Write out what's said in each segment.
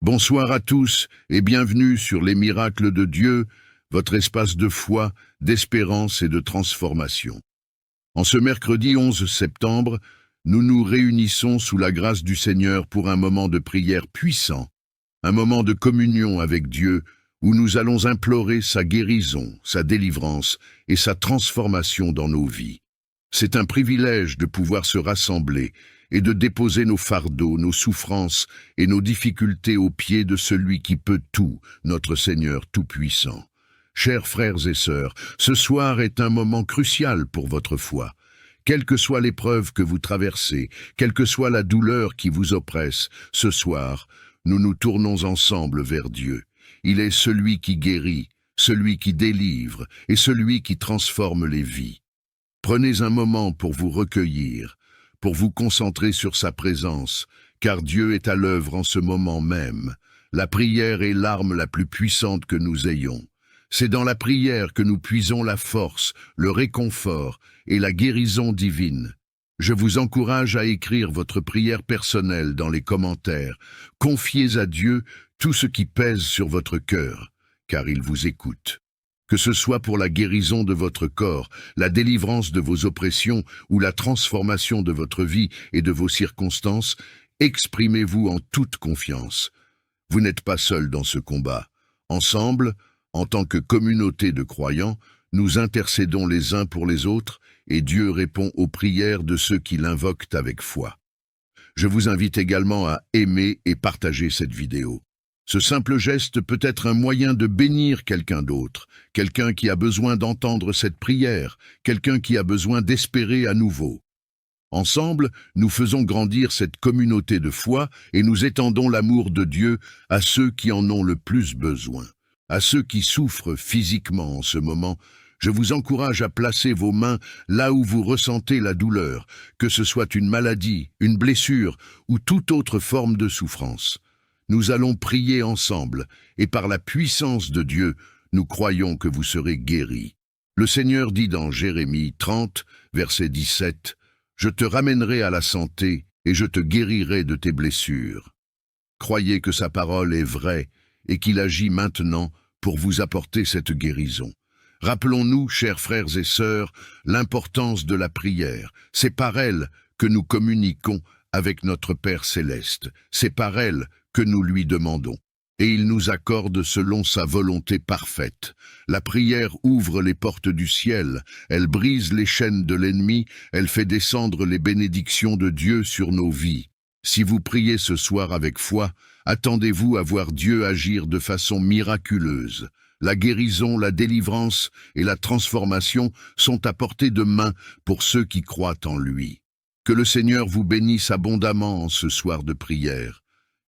Bonsoir à tous et bienvenue sur les miracles de Dieu, votre espace de foi, d'espérance et de transformation. En ce mercredi 11 septembre, nous nous réunissons sous la grâce du Seigneur pour un moment de prière puissant, un moment de communion avec Dieu où nous allons implorer sa guérison, sa délivrance et sa transformation dans nos vies. C'est un privilège de pouvoir se rassembler et de déposer nos fardeaux, nos souffrances et nos difficultés aux pieds de celui qui peut tout, notre Seigneur Tout-Puissant. Chers frères et sœurs, ce soir est un moment crucial pour votre foi. Quelle que soit l'épreuve que vous traversez, quelle que soit la douleur qui vous oppresse, ce soir, nous nous tournons ensemble vers Dieu. Il est celui qui guérit, celui qui délivre et celui qui transforme les vies. Prenez un moment pour vous recueillir, pour vous concentrer sur sa présence, car Dieu est à l'œuvre en ce moment même. La prière est l'arme la plus puissante que nous ayons. C'est dans la prière que nous puisons la force, le réconfort et la guérison divine. Je vous encourage à écrire votre prière personnelle dans les commentaires. Confiez à Dieu tout ce qui pèse sur votre cœur, car il vous écoute. Que ce soit pour la guérison de votre corps, la délivrance de vos oppressions ou la transformation de votre vie et de vos circonstances, exprimez-vous en toute confiance. Vous n'êtes pas seul dans ce combat. Ensemble, en tant que communauté de croyants, nous intercédons les uns pour les autres et Dieu répond aux prières de ceux qui l'invoquent avec foi. Je vous invite également à aimer et partager cette vidéo. Ce simple geste peut être un moyen de bénir quelqu'un d'autre, quelqu'un qui a besoin d'entendre cette prière, quelqu'un qui a besoin d'espérer à nouveau. Ensemble, nous faisons grandir cette communauté de foi et nous étendons l'amour de Dieu à ceux qui en ont le plus besoin. À ceux qui souffrent physiquement en ce moment, je vous encourage à placer vos mains là où vous ressentez la douleur, que ce soit une maladie, une blessure ou toute autre forme de souffrance. Nous allons prier ensemble, et par la puissance de Dieu, nous croyons que vous serez guéris. Le Seigneur dit dans Jérémie 30, verset 17, « Je te ramènerai à la santé, et je te guérirai de tes blessures. » Croyez que sa parole est vraie, et qu'il agit maintenant pour vous apporter cette guérison. Rappelons-nous, chers frères et sœurs, l'importance de la prière. C'est par elle que nous communiquons avec notre Père céleste. C'est par elle que nous lui demandons. Et il nous accorde selon sa volonté parfaite. La prière ouvre les portes du ciel, elle brise les chaînes de l'ennemi, elle fait descendre les bénédictions de Dieu sur nos vies. Si vous priez ce soir avec foi, attendez-vous à voir Dieu agir de façon miraculeuse. La guérison, la délivrance et la transformation sont à portée de main pour ceux qui croient en lui. Que le Seigneur vous bénisse abondamment en ce soir de prière.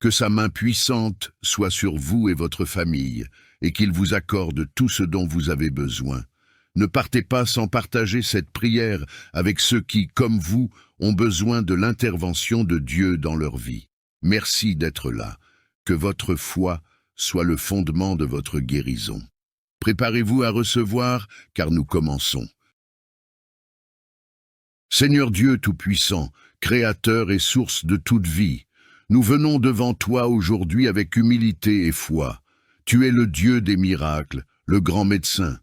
Que sa main puissante soit sur vous et votre famille, et qu'il vous accorde tout ce dont vous avez besoin. Ne partez pas sans partager cette prière avec ceux qui, comme vous, ont besoin de l'intervention de Dieu dans leur vie. Merci d'être là. Que votre foi soit le fondement de votre guérison. Préparez-vous à recevoir, car nous commençons. Seigneur Dieu Tout-Puissant, Créateur et source de toute vie, nous venons devant toi aujourd'hui avec humilité et foi. Tu es le Dieu des miracles, le grand médecin,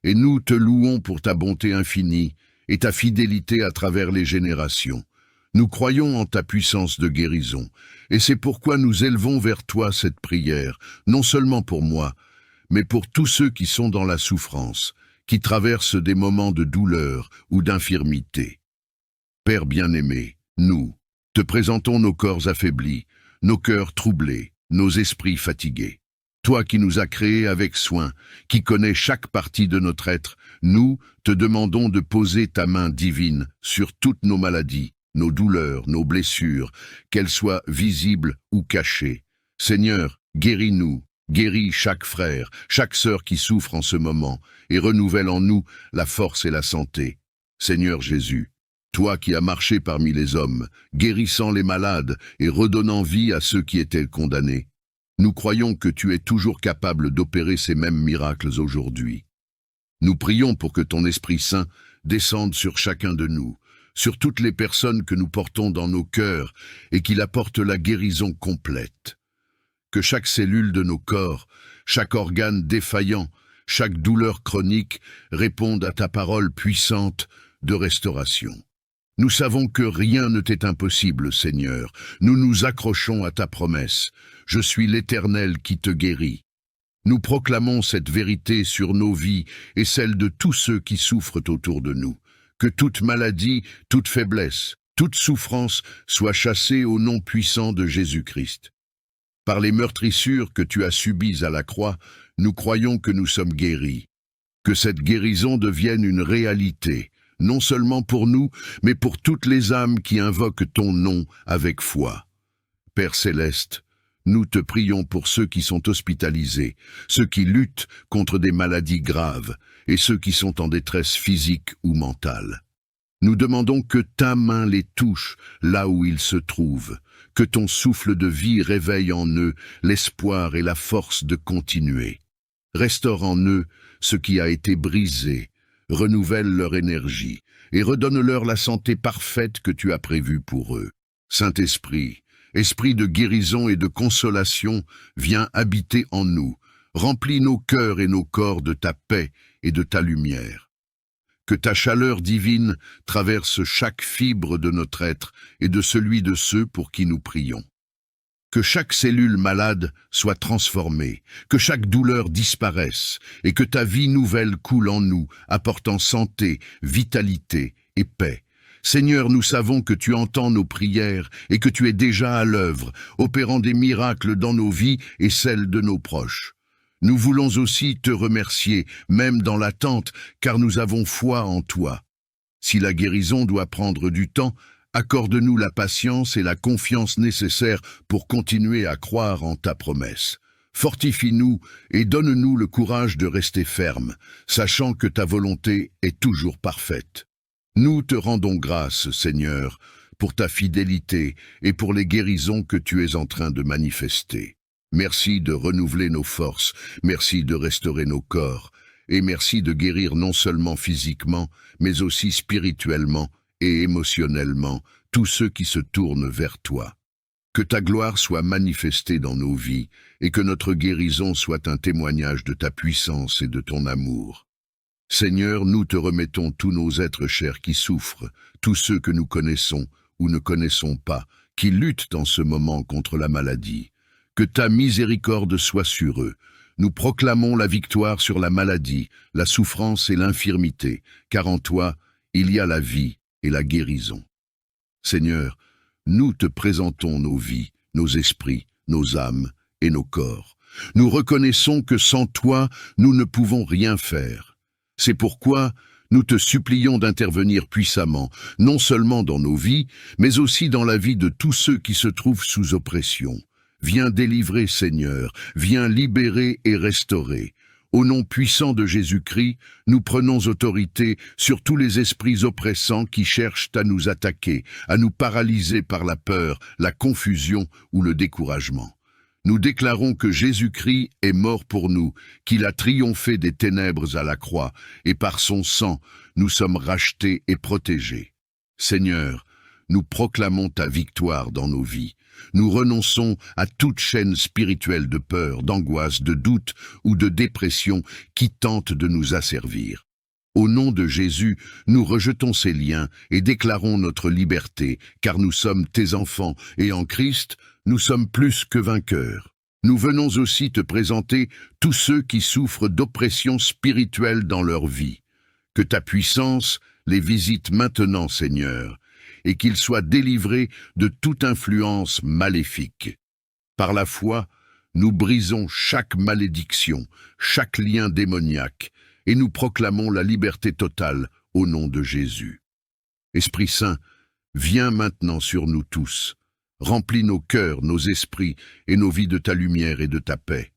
et nous te louons pour ta bonté infinie et ta fidélité à travers les générations. Nous croyons en ta puissance de guérison, et c'est pourquoi nous élevons vers toi cette prière, non seulement pour moi, mais pour tous ceux qui sont dans la souffrance, qui traversent des moments de douleur ou d'infirmité. Père bien-aimé, nous te présentons nos corps affaiblis, nos cœurs troublés, nos esprits fatigués. Toi qui nous as créés avec soin, qui connais chaque partie de notre être, nous te demandons de poser ta main divine sur toutes nos maladies, nos douleurs, nos blessures, qu'elles soient visibles ou cachées. Seigneur, guéris-nous, guéris chaque frère, chaque sœur qui souffre en ce moment, et renouvelle en nous la force et la santé. Seigneur Jésus, toi qui as marché parmi les hommes, guérissant les malades et redonnant vie à ceux qui étaient condamnés, nous croyons que tu es toujours capable d'opérer ces mêmes miracles aujourd'hui. Nous prions pour que ton Esprit Saint descende sur chacun de nous, sur toutes les personnes que nous portons dans nos cœurs et qu'il apporte la guérison complète. Que chaque cellule de nos corps, chaque organe défaillant, chaque douleur chronique réponde à ta parole puissante de restauration. Nous savons que rien ne t'est impossible, Seigneur. Nous nous accrochons à ta promesse. Je suis l'Éternel qui te guérit. Nous proclamons cette vérité sur nos vies et celle de tous ceux qui souffrent autour de nous. Que toute maladie, toute faiblesse, toute souffrance soit chassée au nom puissant de Jésus-Christ. Par les meurtrissures que tu as subies à la croix, nous croyons que nous sommes guéris. Que cette guérison devienne une réalité, non seulement pour nous, mais pour toutes les âmes qui invoquent ton nom avec foi. Père céleste, nous te prions pour ceux qui sont hospitalisés, ceux qui luttent contre des maladies graves et ceux qui sont en détresse physique ou mentale. Nous demandons que ta main les touche là où ils se trouvent, que ton souffle de vie réveille en eux l'espoir et la force de continuer. Restaure en eux ce qui a été brisé, renouvelle leur énergie et redonne-leur la santé parfaite que tu as prévue pour eux. Saint-Esprit, Esprit de guérison et de consolation, viens habiter en nous, remplis nos cœurs et nos corps de ta paix et de ta lumière. Que ta chaleur divine traverse chaque fibre de notre être et de celui de ceux pour qui nous prions. Que chaque cellule malade soit transformée, que chaque douleur disparaisse et que ta vie nouvelle coule en nous, apportant santé, vitalité et paix. Seigneur, nous savons que tu entends nos prières et que tu es déjà à l'œuvre, opérant des miracles dans nos vies et celles de nos proches. Nous voulons aussi te remercier, même dans l'attente, car nous avons foi en toi. Si la guérison doit prendre du temps, accorde-nous la patience et la confiance nécessaires pour continuer à croire en ta promesse. Fortifie-nous et donne-nous le courage de rester ferme, sachant que ta volonté est toujours parfaite. Nous te rendons grâce, Seigneur, pour ta fidélité et pour les guérisons que tu es en train de manifester. Merci de renouveler nos forces, merci de restaurer nos corps, et merci de guérir non seulement physiquement, mais aussi spirituellement et émotionnellement tous ceux qui se tournent vers toi. Que ta gloire soit manifestée dans nos vies et que notre guérison soit un témoignage de ta puissance et de ton amour. Seigneur, nous te remettons tous nos êtres chers qui souffrent, tous ceux que nous connaissons ou ne connaissons pas, qui luttent en ce moment contre la maladie. Que ta miséricorde soit sur eux. Nous proclamons la victoire sur la maladie, la souffrance et l'infirmité, car en toi, il y a la vie et la guérison. Seigneur, nous te présentons nos vies, nos esprits, nos âmes et nos corps. Nous reconnaissons que sans toi, nous ne pouvons rien faire. C'est pourquoi nous te supplions d'intervenir puissamment, non seulement dans nos vies, mais aussi dans la vie de tous ceux qui se trouvent sous oppression. Viens délivrer, Seigneur, viens libérer et restaurer. Au nom puissant de Jésus-Christ, nous prenons autorité sur tous les esprits oppressants qui cherchent à nous attaquer, à nous paralyser par la peur, la confusion ou le découragement. Nous déclarons que Jésus-Christ est mort pour nous, qu'il a triomphé des ténèbres à la croix, et par son sang, nous sommes rachetés et protégés. Seigneur, nous proclamons ta victoire dans nos vies. Nous renonçons à toute chaîne spirituelle de peur, d'angoisse, de doute ou de dépression qui tente de nous asservir. Au nom de Jésus, nous rejetons ces liens et déclarons notre liberté, car nous sommes tes enfants et en Christ, nous sommes plus que vainqueurs. Nous venons aussi te présenter tous ceux qui souffrent d'oppression spirituelle dans leur vie. Que ta puissance les visite maintenant, Seigneur, et qu'ils soient délivrés de toute influence maléfique. Par la foi, nous brisons chaque malédiction, chaque lien démoniaque, et nous proclamons la liberté totale au nom de Jésus. Esprit Saint, viens maintenant sur nous tous, remplis nos cœurs, nos esprits et nos vies de ta lumière et de ta paix.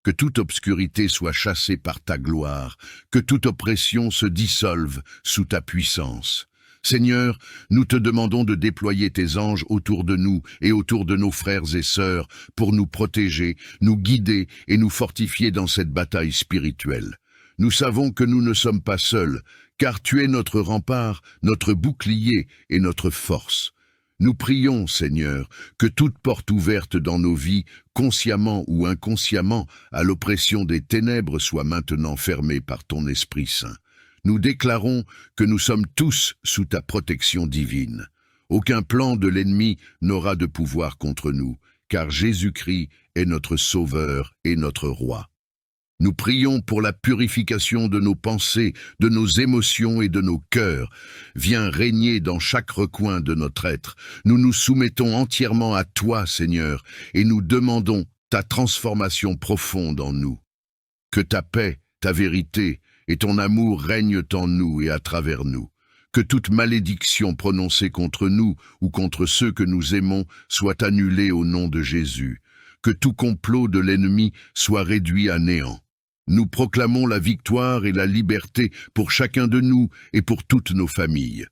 Que toute obscurité soit chassée par ta gloire, que toute oppression se dissolve sous ta puissance. Seigneur, nous te demandons de déployer tes anges autour de nous et autour de nos frères et sœurs pour nous protéger, nous guider et nous fortifier dans cette bataille spirituelle. Nous savons que nous ne sommes pas seuls, car tu es notre rempart, notre bouclier et notre force. Nous prions, Seigneur, que toute porte ouverte dans nos vies, consciemment ou inconsciemment, à l'oppression des ténèbres soit maintenant fermée par ton Esprit Saint. Nous déclarons que nous sommes tous sous ta protection divine. Aucun plan de l'ennemi n'aura de pouvoir contre nous, car Jésus-Christ est notre Sauveur et notre Roi. Nous prions pour la purification de nos pensées, de nos émotions et de nos cœurs. Viens régner dans chaque recoin de notre être. Nous nous soumettons entièrement à toi, Seigneur, et nous demandons ta transformation profonde en nous. Que ta paix, ta vérité et ton amour règnent en nous et à travers nous. Que toute malédiction prononcée contre nous ou contre ceux que nous aimons soit annulée au nom de Jésus. Que tout complot de l'ennemi soit réduit à néant. Nous proclamons la victoire et la liberté pour chacun de nous et pour toutes nos familles.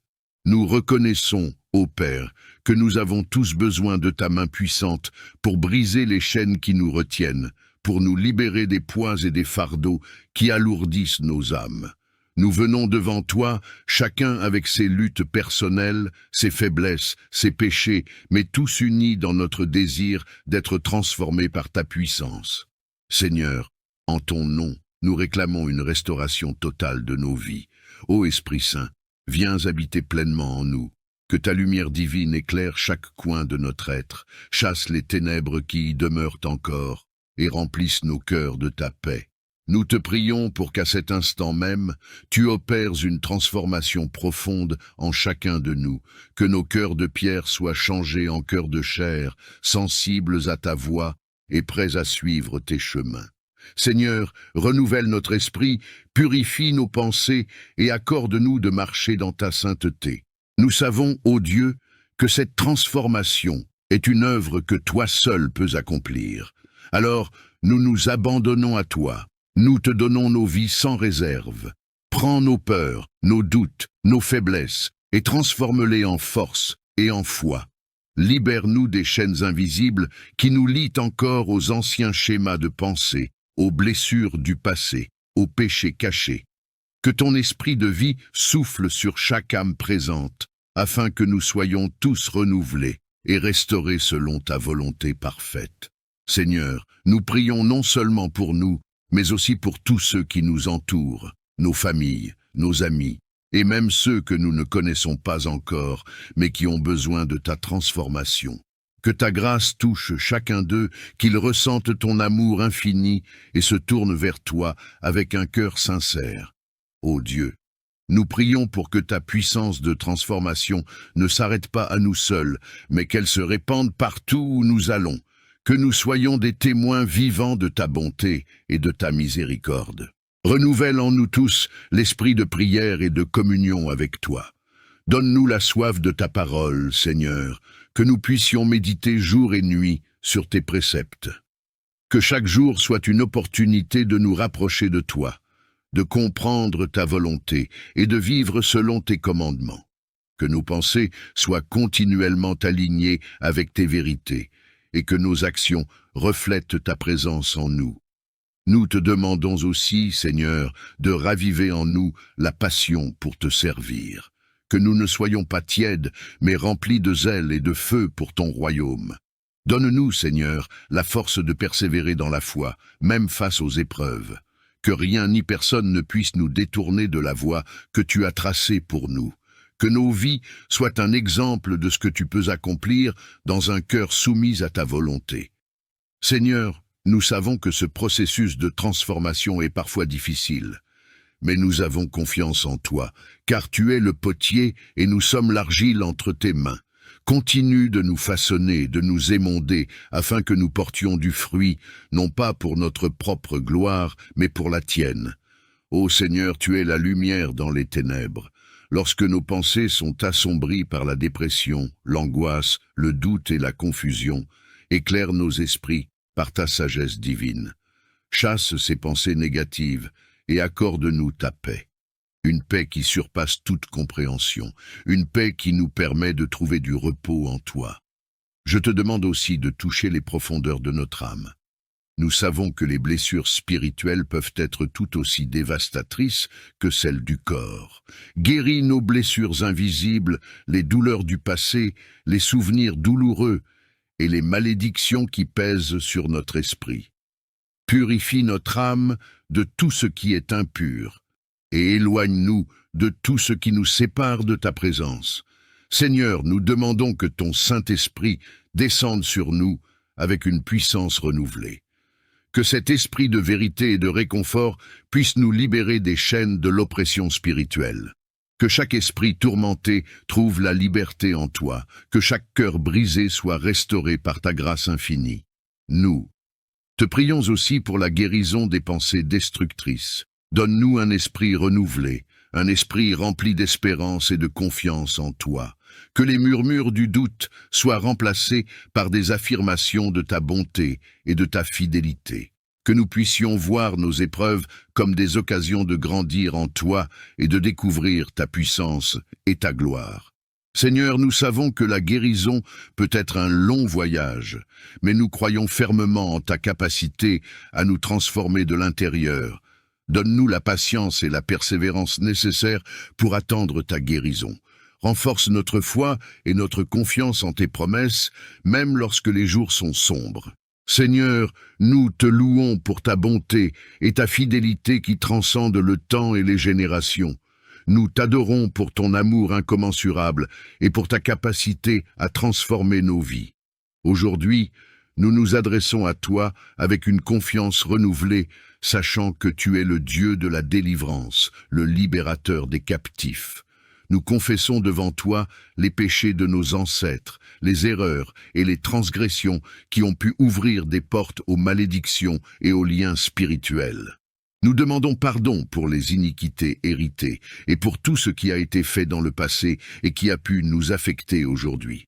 Nous reconnaissons, ô Père, que nous avons tous besoin de ta main puissante pour briser les chaînes qui nous retiennent, pour nous libérer des poids et des fardeaux qui alourdissent nos âmes. Nous venons devant toi, chacun avec ses luttes personnelles, ses faiblesses, ses péchés, mais tous unis dans notre désir d'être transformés par ta puissance. Seigneur, en ton nom, nous réclamons une restauration totale de nos vies. Ô Esprit Saint, viens habiter pleinement en nous. Que ta lumière divine éclaire chaque coin de notre être, chasse les ténèbres qui y demeurent encore, et remplisse nos cœurs de ta paix. Nous te prions pour qu'à cet instant même, tu opères une transformation profonde en chacun de nous, que nos cœurs de pierre soient changés en cœurs de chair, sensibles à ta voix et prêts à suivre tes chemins. Seigneur, renouvelle notre esprit, purifie nos pensées et accorde-nous de marcher dans ta sainteté. Nous savons, ô Dieu, que cette transformation est une œuvre que toi seul peux accomplir. Alors, nous nous abandonnons à toi. Nous te donnons nos vies sans réserve. Prends nos peurs, nos doutes, nos faiblesses et transforme-les en force et en foi. Libère-nous des chaînes invisibles qui nous lient encore aux anciens schémas de pensée, aux blessures du passé, aux péchés cachés. Que ton esprit de vie souffle sur chaque âme présente, afin que nous soyons tous renouvelés et restaurés selon ta volonté parfaite. Seigneur, nous prions non seulement pour nous, mais aussi pour tous ceux qui nous entourent, nos familles, nos amis, et même ceux que nous ne connaissons pas encore, mais qui ont besoin de ta transformation. Que ta grâce touche chacun d'eux, qu'ils ressentent ton amour infini et se tournent vers toi avec un cœur sincère. Ô Dieu, nous prions pour que ta puissance de transformation ne s'arrête pas à nous seuls, mais qu'elle se répande partout où nous allons, que nous soyons des témoins vivants de ta bonté et de ta miséricorde. Renouvelle en nous tous l'esprit de prière et de communion avec toi. Donne-nous la soif de ta parole, Seigneur, que nous puissions méditer jour et nuit sur tes préceptes. Que chaque jour soit une opportunité de nous rapprocher de toi, de comprendre ta volonté et de vivre selon tes commandements. Que nos pensées soient continuellement alignées avec tes vérités et que nos actions reflètent ta présence en nous. Nous te demandons aussi, Seigneur, de raviver en nous la passion pour te servir. Que nous ne soyons pas tièdes, mais remplis de zèle et de feu pour ton royaume. Donne-nous, Seigneur, la force de persévérer dans la foi, même face aux épreuves. Que rien ni personne ne puisse nous détourner de la voie que tu as tracée pour nous. Que nos vies soient un exemple de ce que tu peux accomplir dans un cœur soumis à ta volonté. Seigneur, nous savons que ce processus de transformation est parfois difficile. Mais nous avons confiance en toi, car tu es le potier et nous sommes l'argile entre tes mains. Continue de nous façonner, de nous émonder, afin que nous portions du fruit, non pas pour notre propre gloire, mais pour la tienne. Ô Seigneur, tu es la lumière dans les ténèbres. Lorsque nos pensées sont assombries par la dépression, l'angoisse, le doute et la confusion, éclaire nos esprits par ta sagesse divine. Chasse ces pensées négatives, et accorde-nous ta paix. Une paix qui surpasse toute compréhension, une paix qui nous permet de trouver du repos en toi. Je te demande aussi de toucher les profondeurs de notre âme. Nous savons que les blessures spirituelles peuvent être tout aussi dévastatrices que celles du corps. Guéris nos blessures invisibles, les douleurs du passé, les souvenirs douloureux et les malédictions qui pèsent sur notre esprit. Purifie notre âme de tout ce qui est impur et éloigne-nous de tout ce qui nous sépare de ta présence. Seigneur, nous demandons que ton Saint-Esprit descende sur nous avec une puissance renouvelée. Que cet esprit de vérité et de réconfort puisse nous libérer des chaînes de l'oppression spirituelle. Que chaque esprit tourmenté trouve la liberté en toi, que chaque cœur brisé soit restauré par ta grâce infinie. Nous te prions aussi pour la guérison des pensées destructrices. Donne-nous un esprit renouvelé, un esprit rempli d'espérance et de confiance en toi. Que les murmures du doute soient remplacés par des affirmations de ta bonté et de ta fidélité. Que nous puissions voir nos épreuves comme des occasions de grandir en toi et de découvrir ta puissance et ta gloire. Seigneur, nous savons que la guérison peut être un long voyage, mais nous croyons fermement en ta capacité à nous transformer de l'intérieur. Donne-nous la patience et la persévérance nécessaires pour attendre ta guérison. Renforce notre foi et notre confiance en tes promesses, même lorsque les jours sont sombres. Seigneur, nous te louons pour ta bonté et ta fidélité qui transcendent le temps et les générations. Nous t'adorons pour ton amour incommensurable et pour ta capacité à transformer nos vies. Aujourd'hui, nous nous adressons à toi avec une confiance renouvelée, sachant que tu es le Dieu de la délivrance, le libérateur des captifs. Nous confessons devant toi les péchés de nos ancêtres, les erreurs et les transgressions qui ont pu ouvrir des portes aux malédictions et aux liens spirituels. Nous demandons pardon pour les iniquités héritées et pour tout ce qui a été fait dans le passé et qui a pu nous affecter aujourd'hui.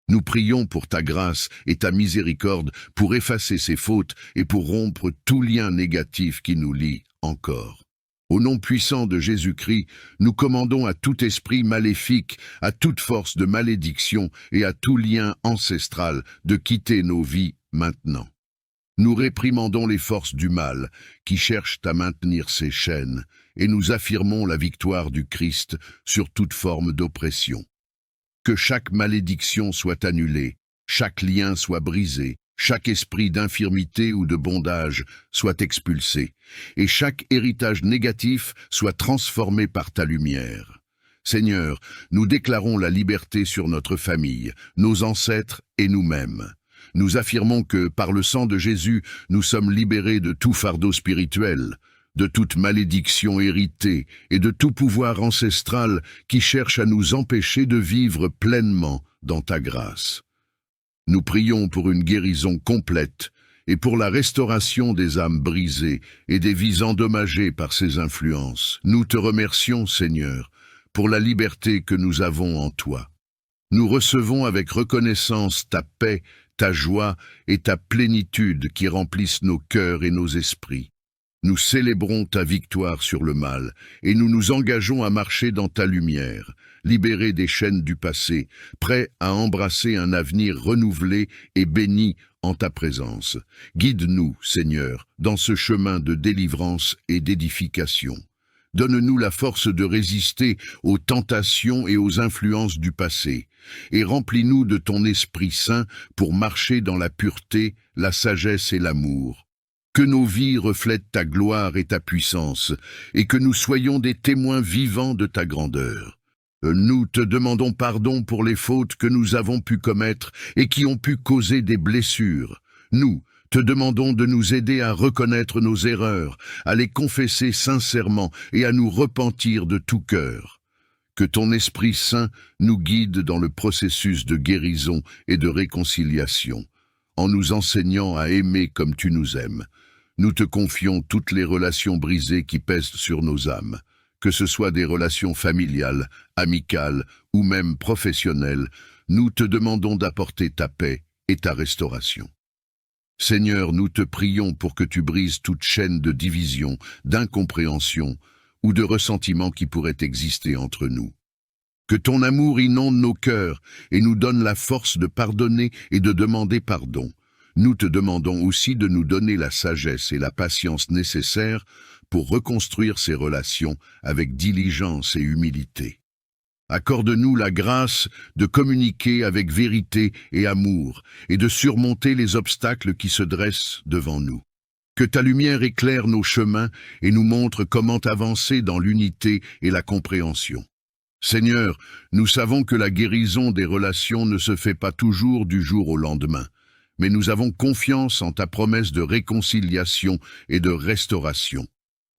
Nous prions pour ta grâce et ta miséricorde pour effacer ces fautes et pour rompre tout lien négatif qui nous lie encore. Au nom puissant de Jésus-Christ, nous commandons à tout esprit maléfique, à toute force de malédiction et à tout lien ancestral de quitter nos vies maintenant. Nous réprimandons les forces du mal qui cherchent à maintenir ces chaînes et nous affirmons la victoire du Christ sur toute forme d'oppression. Que chaque malédiction soit annulée, chaque lien soit brisé, chaque esprit d'infirmité ou de bondage soit expulsé, et chaque héritage négatif soit transformé par ta lumière. Seigneur, nous déclarons la liberté sur notre famille, nos ancêtres et nous-mêmes. Nous affirmons que, par le sang de Jésus, nous sommes libérés de tout fardeau spirituel, de toute malédiction héritée et de tout pouvoir ancestral qui cherche à nous empêcher de vivre pleinement dans ta grâce. Nous prions pour une guérison complète et pour la restauration des âmes brisées et des vies endommagées par ces influences. Nous te remercions, Seigneur, pour la liberté que nous avons en toi. Nous recevons avec reconnaissance ta paix, ta joie et ta plénitude qui remplissent nos cœurs et nos esprits. Nous célébrons ta victoire sur le mal et nous nous engageons à marcher dans ta lumière, libérés des chaînes du passé, prêts à embrasser un avenir renouvelé et béni en ta présence. Guide-nous, Seigneur, dans ce chemin de délivrance et d'édification. Donne-nous la force de résister aux tentations et aux influences du passé, et remplis-nous de ton Esprit Saint pour marcher dans la pureté, la sagesse et l'amour. Que nos vies reflètent ta gloire et ta puissance, et que nous soyons des témoins vivants de ta grandeur. Nous te demandons pardon pour les fautes que nous avons pu commettre et qui ont pu causer des blessures. Nous te demandons de nous aider à reconnaître nos erreurs, à les confesser sincèrement et à nous repentir de tout cœur. Que ton Esprit Saint nous guide dans le processus de guérison et de réconciliation, en nous enseignant à aimer comme tu nous aimes. Nous te confions toutes les relations brisées qui pèsent sur nos âmes, que ce soit des relations familiales, amicales ou même professionnelles. Nous te demandons d'apporter ta paix et ta restauration. Seigneur, nous te prions pour que tu brises toute chaîne de division, d'incompréhension ou de ressentiment qui pourrait exister entre nous. Que ton amour inonde nos cœurs et nous donne la force de pardonner et de demander pardon. nous te demandons aussi de nous donner la sagesse et la patience nécessaires pour reconstruire ces relations avec diligence et humilité. Accorde-nous la grâce de communiquer avec vérité et amour et de surmonter les obstacles qui se dressent devant nous. Que ta lumière éclaire nos chemins et nous montre comment avancer dans l'unité et la compréhension. Seigneur, nous savons que la guérison des relations ne se fait pas toujours du jour au lendemain, mais nous avons confiance en ta promesse de réconciliation et de restauration.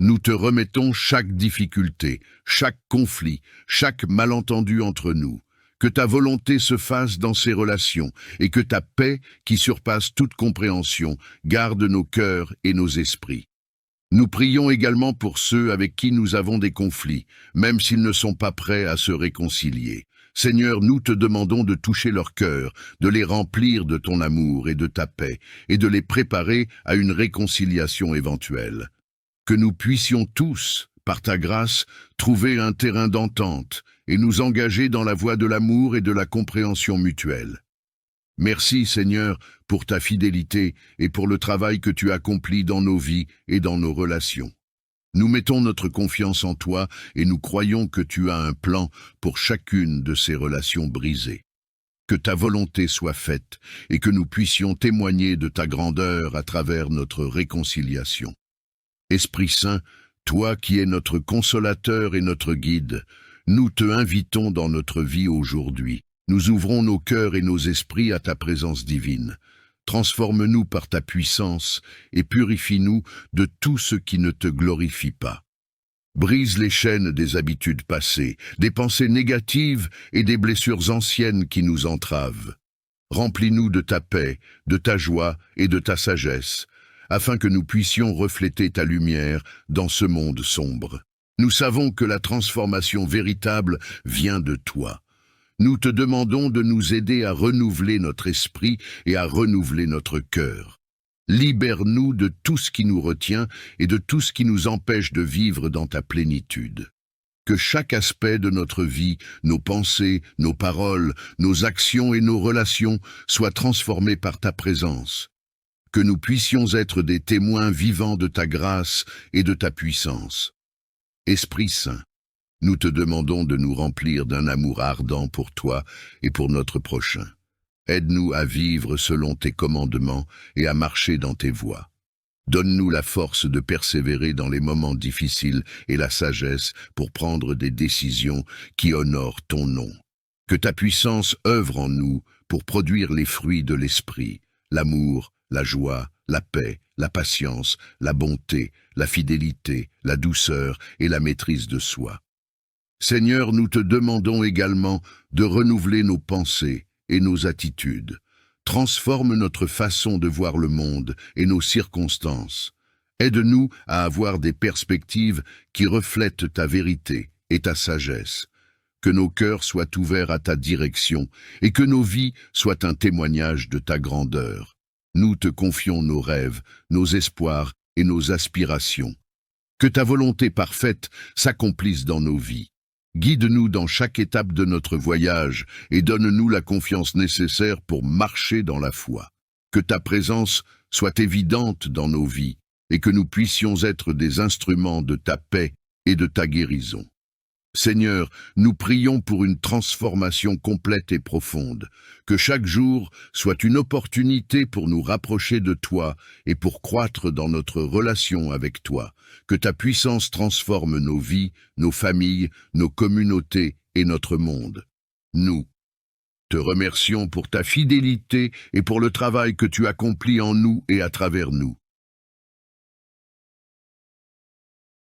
Nous te remettons chaque difficulté, chaque conflit, chaque malentendu entre nous. Que ta volonté se fasse dans ces relations et que ta paix, qui surpasse toute compréhension, garde nos cœurs et nos esprits. Nous prions également pour ceux avec qui nous avons des conflits, même s'ils ne sont pas prêts à se réconcilier. Seigneur, nous te demandons de toucher leur cœur, de les remplir de ton amour et de ta paix, et de les préparer à une réconciliation éventuelle. Que nous puissions tous, par ta grâce, trouver un terrain d'entente et nous engager dans la voie de l'amour et de la compréhension mutuelle. Merci, Seigneur, pour ta fidélité et pour le travail que tu accomplis dans nos vies et dans nos relations. Nous mettons notre confiance en toi et nous croyons que tu as un plan pour chacune de ces relations brisées. Que ta volonté soit faite et que nous puissions témoigner de ta grandeur à travers notre réconciliation. Esprit Saint, toi qui es notre consolateur et notre guide, nous te invitons dans notre vie aujourd'hui. Nous ouvrons nos cœurs et nos esprits à ta présence divine. Transforme-nous par ta puissance et purifie-nous de tout ce qui ne te glorifie pas. Brise les chaînes des habitudes passées, des pensées négatives et des blessures anciennes qui nous entravent. Remplis-nous de ta paix, de ta joie et de ta sagesse, afin que nous puissions refléter ta lumière dans ce monde sombre. Nous savons que la transformation véritable vient de toi. Nous te demandons de nous aider à renouveler notre esprit et à renouveler notre cœur. Libère-nous de tout ce qui nous retient et de tout ce qui nous empêche de vivre dans ta plénitude. Que chaque aspect de notre vie, nos pensées, nos paroles, nos actions et nos relations soient transformés par ta présence. Que nous puissions être des témoins vivants de ta grâce et de ta puissance. Esprit Saint, nous te demandons de nous remplir d'un amour ardent pour toi et pour notre prochain. Aide-nous à vivre selon tes commandements et à marcher dans tes voies. Donne-nous la force de persévérer dans les moments difficiles et la sagesse pour prendre des décisions qui honorent ton nom. Que ta puissance œuvre en nous pour produire les fruits de l'esprit, l'amour, la joie, la paix, la patience, la bonté, la fidélité, la douceur et la maîtrise de soi. Seigneur, nous te demandons également de renouveler nos pensées et nos attitudes. Transforme notre façon de voir le monde et nos circonstances. Aide-nous à avoir des perspectives qui reflètent ta vérité et ta sagesse. Que nos cœurs soient ouverts à ta direction et que nos vies soient un témoignage de ta grandeur. Nous te confions nos rêves, nos espoirs et nos aspirations. Que ta volonté parfaite s'accomplisse dans nos vies. Guide-nous dans chaque étape de notre voyage et donne-nous la confiance nécessaire pour marcher dans la foi. Que ta présence soit évidente dans nos vies et que nous puissions être des instruments de ta paix et de ta guérison. Seigneur, nous prions pour une transformation complète et profonde, que chaque jour soit une opportunité pour nous rapprocher de toi et pour croître dans notre relation avec toi, que ta puissance transforme nos vies, nos familles, nos communautés et notre monde. Nous te remercions pour ta fidélité et pour le travail que tu accomplis en nous et à travers nous.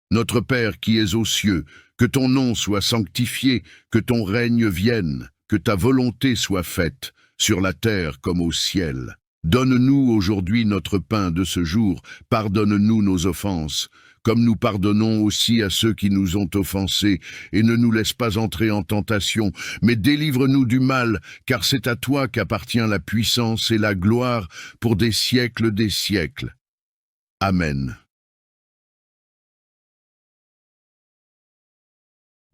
Notre Père qui es aux cieux, que ton nom soit sanctifié, que ton règne vienne, que ta volonté soit faite, sur la terre comme au ciel. Donne-nous aujourd'hui notre pain de ce jour, pardonne-nous nos offenses, comme nous pardonnons aussi à ceux qui nous ont offensés, et ne nous laisse pas entrer en tentation, mais délivre-nous du mal, car c'est à toi qu'appartient la puissance et la gloire pour des siècles des siècles. Amen.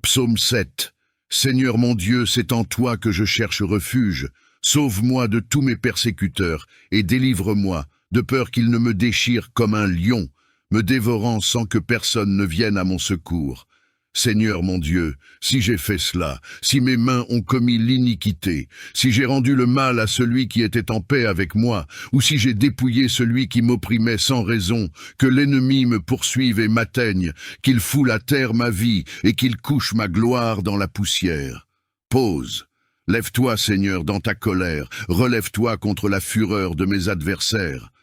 Psaume 7. Seigneur mon Dieu, c'est en toi que je cherche refuge. Sauve-moi de tous mes persécuteurs et délivre-moi, de peur qu'ils ne me déchirent comme un lion, me dévorant sans que personne ne vienne à mon secours. Seigneur mon Dieu, si j'ai fait cela, si mes mains ont commis l'iniquité, si j'ai rendu le mal à celui qui était en paix avec moi, ou si j'ai dépouillé celui qui m'opprimait sans raison, que l'ennemi me poursuive et m'atteigne, qu'il foule à terre ma vie et qu'il couche ma gloire dans la poussière. Pause. Lève-toi, Seigneur, dans ta colère, relève-toi contre la fureur de mes adversaires.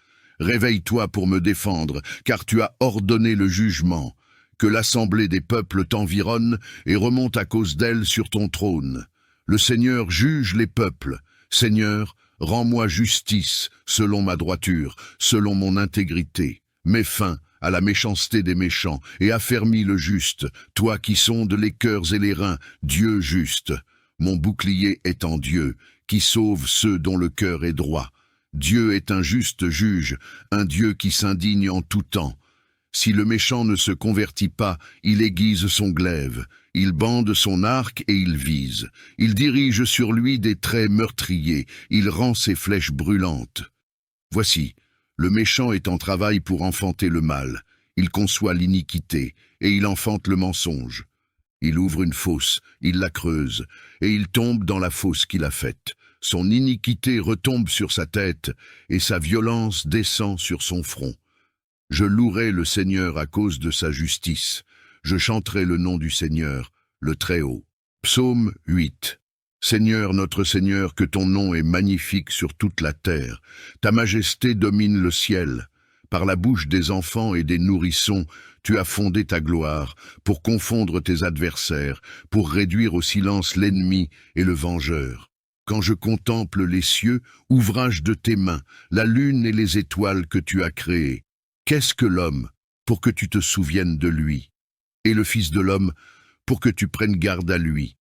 Réveille-toi pour me défendre, car tu as ordonné le jugement. Que l'assemblée des peuples t'environne et remonte à cause d'elle sur ton trône. Le Seigneur juge les peuples. Seigneur, rends-moi justice selon ma droiture, selon mon intégrité. Mets fin à la méchanceté des méchants et affermis le juste, toi qui sondes les cœurs et les reins, Dieu juste. Mon bouclier est en Dieu, qui sauve ceux dont le cœur est droit. Dieu est un juste juge, un Dieu qui s'indigne en tout temps. Si le méchant ne se convertit pas, il aiguise son glaive, il bande son arc et il vise. Il dirige sur lui des traits meurtriers, il rend ses flèches brûlantes. Voici, le méchant est en travail pour enfanter le mal. Il conçoit l'iniquité et il enfante le mensonge. Il ouvre une fosse, il la creuse, et il tombe dans la fosse qu'il a faite. Son iniquité retombe sur sa tête, et sa violence descend sur son front. Je louerai le Seigneur à cause de sa justice. Je chanterai le nom du Seigneur, le Très-Haut. Psaume 8. Seigneur, notre Seigneur, que ton nom est magnifique sur toute la terre. Ta majesté domine le ciel. Par la bouche des enfants et des nourrissons, tu as fondé ta gloire, pour confondre tes adversaires, pour réduire au silence l'ennemi et le vengeur. Quand je contemple les cieux, ouvrage de tes mains, la lune et les étoiles que tu as créées, qu'est-ce que l'homme, pour que tu te souviennes de lui, et le Fils de l'homme, pour que tu prennes garde à lui?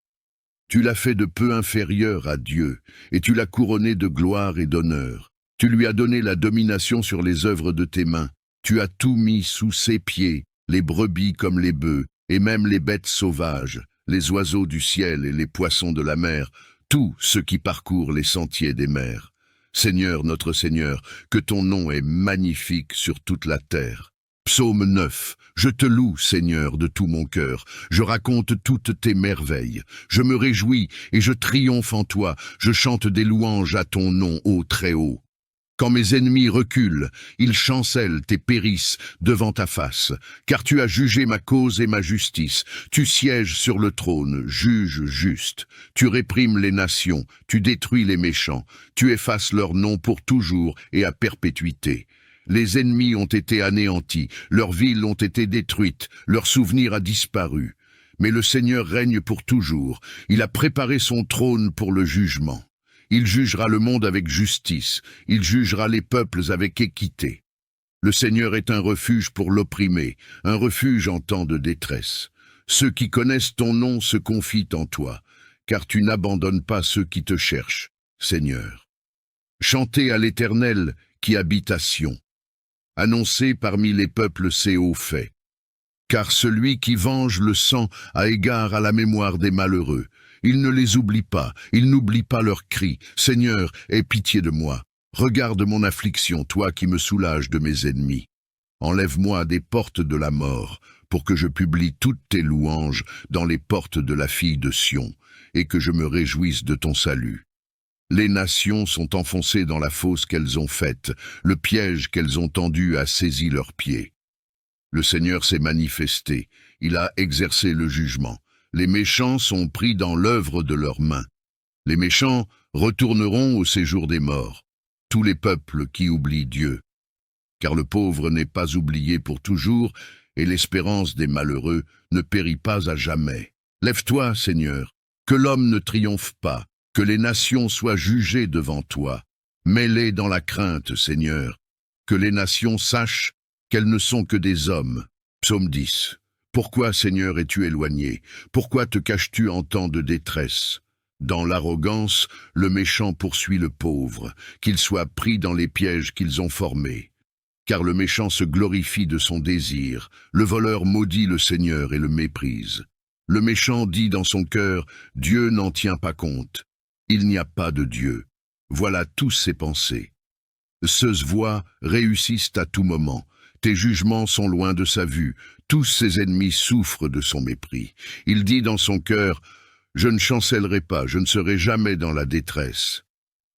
Tu l'as fait de peu inférieur à Dieu, et tu l'as couronné de gloire et d'honneur. Tu lui as donné la domination sur les œuvres de tes mains. Tu as tout mis sous ses pieds, les brebis comme les bœufs, et même les bêtes sauvages, les oiseaux du ciel et les poissons de la mer, tout ce qui parcourt les sentiers des mers. Seigneur, notre Seigneur, que ton nom est magnifique sur toute la terre. Psaume 9. Je te loue, Seigneur, de tout mon cœur. Je raconte toutes tes merveilles. Je me réjouis et je triomphe en toi. Je chante des louanges à ton nom, ô Très-Haut. Quand mes ennemis reculent, ils chancellent et périssent devant ta face, car tu as jugé ma cause et ma justice. Tu sièges sur le trône, juge juste. Tu réprimes les nations, tu détruis les méchants. Tu effaces leur nom pour toujours et à perpétuité. Les ennemis ont été anéantis, leurs villes ont été détruites, leur souvenir a disparu. Mais le Seigneur règne pour toujours. Il a préparé son trône pour le jugement. Il jugera le monde avec justice, il jugera les peuples avec équité. Le Seigneur est un refuge pour l'opprimé, un refuge en temps de détresse. Ceux qui connaissent ton nom se confient en toi, car tu n'abandonnes pas ceux qui te cherchent, Seigneur. Chantez à l'Éternel qui habite à Sion. Annoncez parmi les peuples ses hauts faits. Car celui qui venge le sang a égard à la mémoire des malheureux. Il ne les oublie pas, il n'oublie pas leurs cris. Seigneur, aie pitié de moi. Regarde mon affliction, toi qui me soulages de mes ennemis. Enlève-moi des portes de la mort, pour que je publie toutes tes louanges dans les portes de la fille de Sion, et que je me réjouisse de ton salut. Les nations sont enfoncées dans la fosse qu'elles ont faite, le piège qu'elles ont tendu a saisi leurs pieds. Le Seigneur s'est manifesté, il a exercé le jugement. Les méchants sont pris dans l'œuvre de leurs mains. Les méchants retourneront au séjour des morts, tous les peuples qui oublient Dieu. Car le pauvre n'est pas oublié pour toujours, et l'espérance des malheureux ne périt pas à jamais. Lève-toi, Seigneur, que l'homme ne triomphe pas, que les nations soient jugées devant toi. Mets-les dans la crainte, Seigneur, que les nations sachent qu'elles ne sont que des hommes. Psaume 10. Pourquoi, Seigneur, es-tu éloigné? Pourquoi te caches-tu en temps de détresse? Dans l'arrogance, le méchant poursuit le pauvre, qu'il soit pris dans les pièges qu'ils ont formés. Car le méchant se glorifie de son désir, le voleur maudit le Seigneur et le méprise. Le méchant dit dans son cœur, Dieu n'en tient pas compte. Il n'y a pas de Dieu. Voilà tous ses pensées. Ses voies réussissent à tout moment. Tes jugements sont loin de sa vue. Tous ses ennemis souffrent de son mépris. Il dit dans son cœur, « Je ne chancellerai pas, je ne serai jamais dans la détresse. »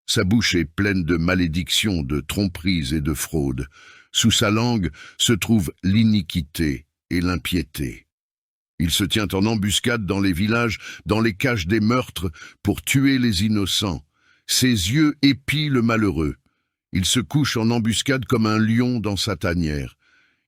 Sa bouche est pleine de malédictions, de tromperies et de fraudes. Sous sa langue se trouve l'iniquité et l'impiété. Il se tient en embuscade dans les villages, dans les caches des meurtres, pour tuer les innocents. Ses yeux épient le malheureux. Il se couche en embuscade comme un lion dans sa tanière.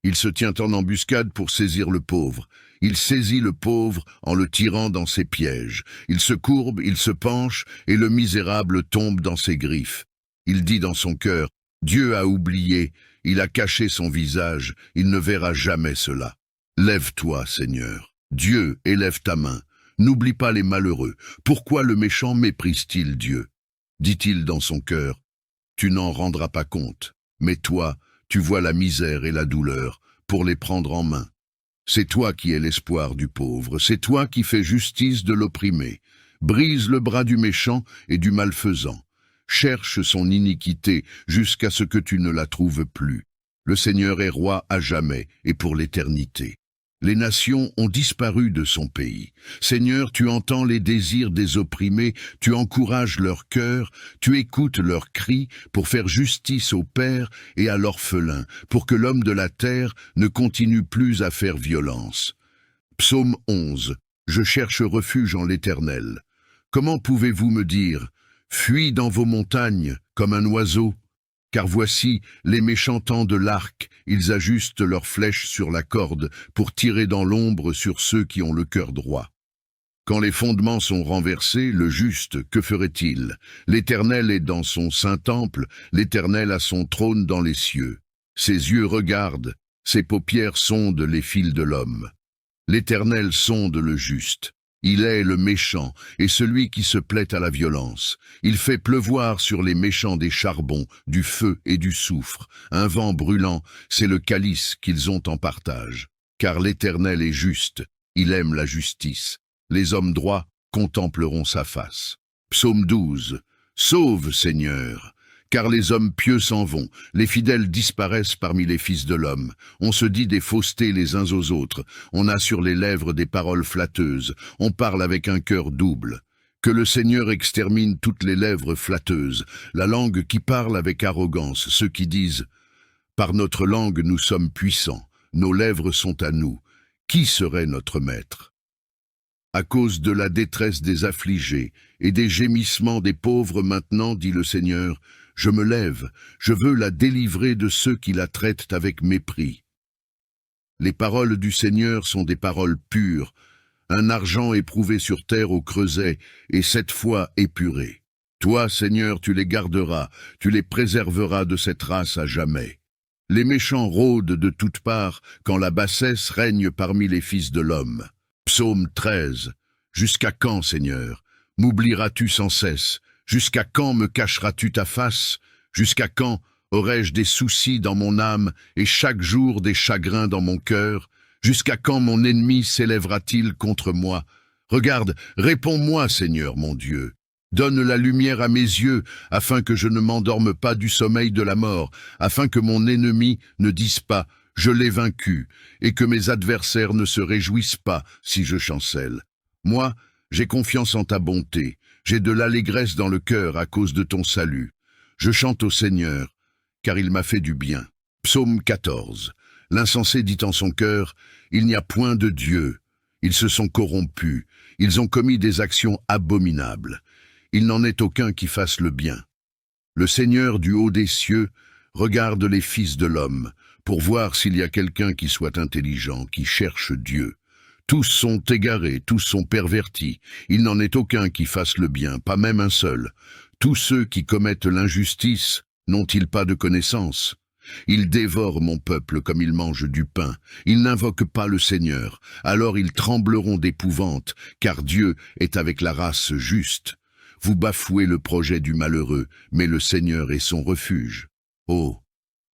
Il se tient en embuscade pour saisir le pauvre. Il saisit le pauvre en le tirant dans ses pièges. Il se courbe, il se penche, et le misérable tombe dans ses griffes. Il dit dans son cœur, « Dieu a oublié, il a caché son visage, il ne verra jamais cela. Lève-toi, Seigneur. Dieu, élève ta main. N'oublie pas les malheureux. Pourquoi le méchant méprise-t-il Dieu? Dit-il dans son cœur, « Tu n'en rendras pas compte, mais toi, tu vois la misère et la douleur pour les prendre en main. C'est toi qui es l'espoir du pauvre, c'est toi qui fais justice de l'opprimé. Brise le bras du méchant et du malfaisant. Cherche son iniquité jusqu'à ce que tu ne la trouves plus. Le Seigneur est roi à jamais et pour l'éternité. Les nations ont disparu de son pays. Seigneur, tu entends les désirs des opprimés, tu encourages leur cœur, tu écoutes leurs cris pour faire justice au père et à l'orphelin, pour que l'homme de la terre ne continue plus à faire violence. Psaume 11. Je cherche refuge en l'Éternel. Comment pouvez-vous me dire, fuis dans vos montagnes comme un oiseau? Car voici, les méchants tendent l'arc, ils ajustent leurs flèches sur la corde pour tirer dans l'ombre sur ceux qui ont le cœur droit. Quand les fondements sont renversés, le juste, que ferait-il? L'Éternel est dans son saint temple, l'Éternel a son trône dans les cieux. Ses yeux regardent, ses paupières sondent les fils de l'homme. L'Éternel sonde le juste. Il est le méchant et celui qui se plaît à la violence. Il fait pleuvoir sur les méchants des charbons, du feu et du soufre. Un vent brûlant, c'est le calice qu'ils ont en partage. Car l'Éternel est juste, il aime la justice. Les hommes droits contempleront sa face. Psaume 12. Sauve, Seigneur! Car les hommes pieux s'en vont, les fidèles disparaissent parmi les fils de l'homme. On se dit des faussetés les uns aux autres, on a sur les lèvres des paroles flatteuses, on parle avec un cœur double. Que le Seigneur extermine toutes les lèvres flatteuses, la langue qui parle avec arrogance, ceux qui disent « Par notre langue nous sommes puissants, nos lèvres sont à nous. Qui serait notre maître ?» À cause de la détresse des affligés et des gémissements des pauvres maintenant, dit le Seigneur, je me lève, je veux la délivrer de ceux qui la traitent avec mépris. Les paroles du Seigneur sont des paroles pures, un argent éprouvé sur terre au creuset et 7 fois épuré. Toi, Seigneur, tu les garderas, tu les préserveras de cette race à jamais. Les méchants rôdent de toutes parts quand la bassesse règne parmi les fils de l'homme. Psaume 13. Jusqu'à quand, Seigneur, m'oublieras-tu sans cesse? Jusqu'à quand me cacheras-tu ta face? Jusqu'à quand aurai-je des soucis dans mon âme et chaque jour des chagrins dans mon cœur? Jusqu'à quand mon ennemi s'élèvera-t-il contre moi? Regarde, réponds-moi, Seigneur mon Dieu. Donne la lumière à mes yeux, afin que je ne m'endorme pas du sommeil de la mort, afin que mon ennemi ne dise pas « Je l'ai vaincu » et que mes adversaires ne se réjouissent pas si je chancelle. Moi, j'ai confiance en ta bonté. J'ai de l'allégresse dans le cœur à cause de ton salut. Je chante au Seigneur, car il m'a fait du bien. Psaume 14. L'insensé dit en son cœur, « Il n'y a point de Dieu. » Ils se sont corrompus. Ils ont commis des actions abominables. Il n'en est aucun qui fasse le bien. Le Seigneur du haut des cieux regarde les fils de l'homme pour voir s'il y a quelqu'un qui soit intelligent, qui cherche Dieu. Tous sont égarés, tous sont pervertis. Il n'en est aucun qui fasse le bien, pas même un seul. Tous ceux qui commettent l'injustice n'ont-ils pas de connaissance? Ils dévorent mon peuple comme ils mangent du pain. Ils n'invoquent pas le Seigneur. Alors ils trembleront d'épouvante, car Dieu est avec la race juste. Vous bafouez le projet du malheureux, mais le Seigneur est son refuge. Oh!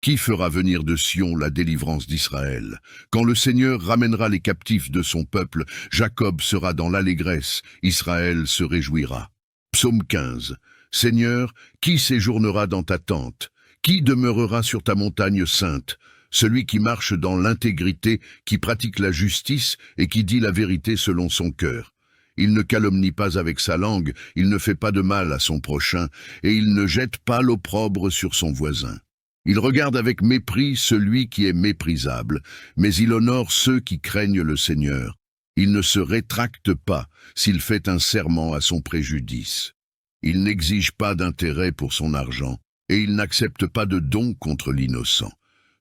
Qui fera venir de Sion la délivrance d'Israël? Quand le Seigneur ramènera les captifs de son peuple, Jacob sera dans l'allégresse, Israël se réjouira. Psaume 15. Seigneur, qui séjournera dans ta tente? Qui demeurera sur ta montagne sainte? Celui qui marche dans l'intégrité, qui pratique la justice et qui dit la vérité selon son cœur. Il ne calomnie pas avec sa langue, il ne fait pas de mal à son prochain, et il ne jette pas l'opprobre sur son voisin. Il regarde avec mépris celui qui est méprisable, mais il honore ceux qui craignent le Seigneur. Il ne se rétracte pas s'il fait un serment à son préjudice. Il n'exige pas d'intérêt pour son argent, et il n'accepte pas de don contre l'innocent.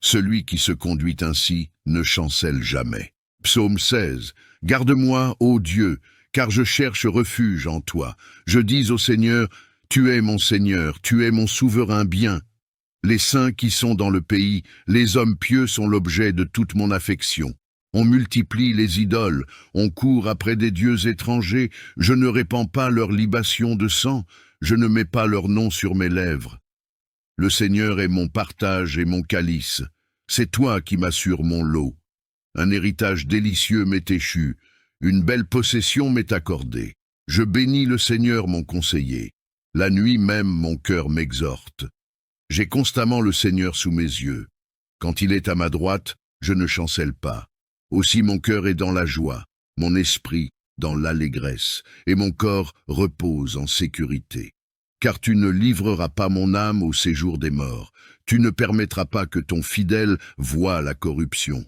Celui qui se conduit ainsi ne chancelle jamais. Psaume 16. Garde-moi, ô Dieu, car je cherche refuge en toi. Je dis au Seigneur, tu es mon Seigneur, tu es mon souverain bien. Les saints qui sont dans le pays, les hommes pieux sont l'objet de toute mon affection. On multiplie les idoles, on court après des dieux étrangers, je ne répands pas leur libation de sang, je ne mets pas leur nom sur mes lèvres. Le Seigneur est mon partage et mon calice, c'est toi qui m'assures mon lot. Un héritage délicieux m'est échu, une belle possession m'est accordée. Je bénis le Seigneur mon conseiller, la nuit même mon cœur m'exhorte. J'ai constamment le Seigneur sous mes yeux. Quand il est à ma droite, je ne chancelle pas. Aussi mon cœur est dans la joie, mon esprit dans l'allégresse, et mon corps repose en sécurité. Car tu ne livreras pas mon âme au séjour des morts, tu ne permettras pas que ton fidèle voie la corruption.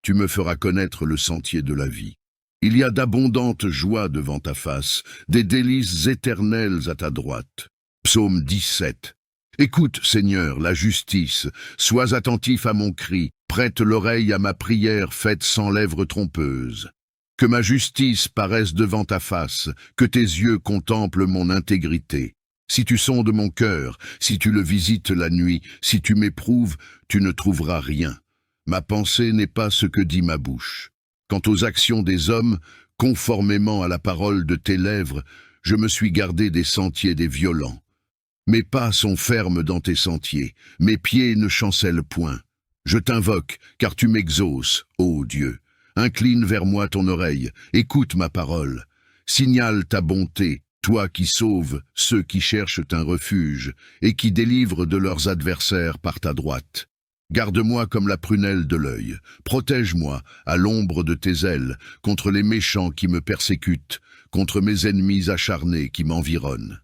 Tu me feras connaître le sentier de la vie. Il y a d'abondantes joies devant ta face, des délices éternelles à ta droite. Psaume 17. Écoute, Seigneur, la justice, sois attentif à mon cri, prête l'oreille à ma prière faite sans lèvres trompeuses. Que ma justice paraisse devant ta face, que tes yeux contemplent mon intégrité. Si tu sondes mon cœur, si tu le visites la nuit, si tu m'éprouves, tu ne trouveras rien. Ma pensée n'est pas ce que dit ma bouche. Quant aux actions des hommes, conformément à la parole de tes lèvres, je me suis gardé des sentiers des violents. Mes pas sont fermes dans tes sentiers, mes pieds ne chancellent point. Je t'invoque, car tu m'exauces, ô Dieu. Incline vers moi ton oreille, écoute ma parole. Signale ta bonté, toi qui sauves ceux qui cherchent un refuge et qui délivres de leurs adversaires par ta droite. Garde-moi comme la prunelle de l'œil, protège-moi à l'ombre de tes ailes contre les méchants qui me persécutent, contre mes ennemis acharnés qui m'environnent.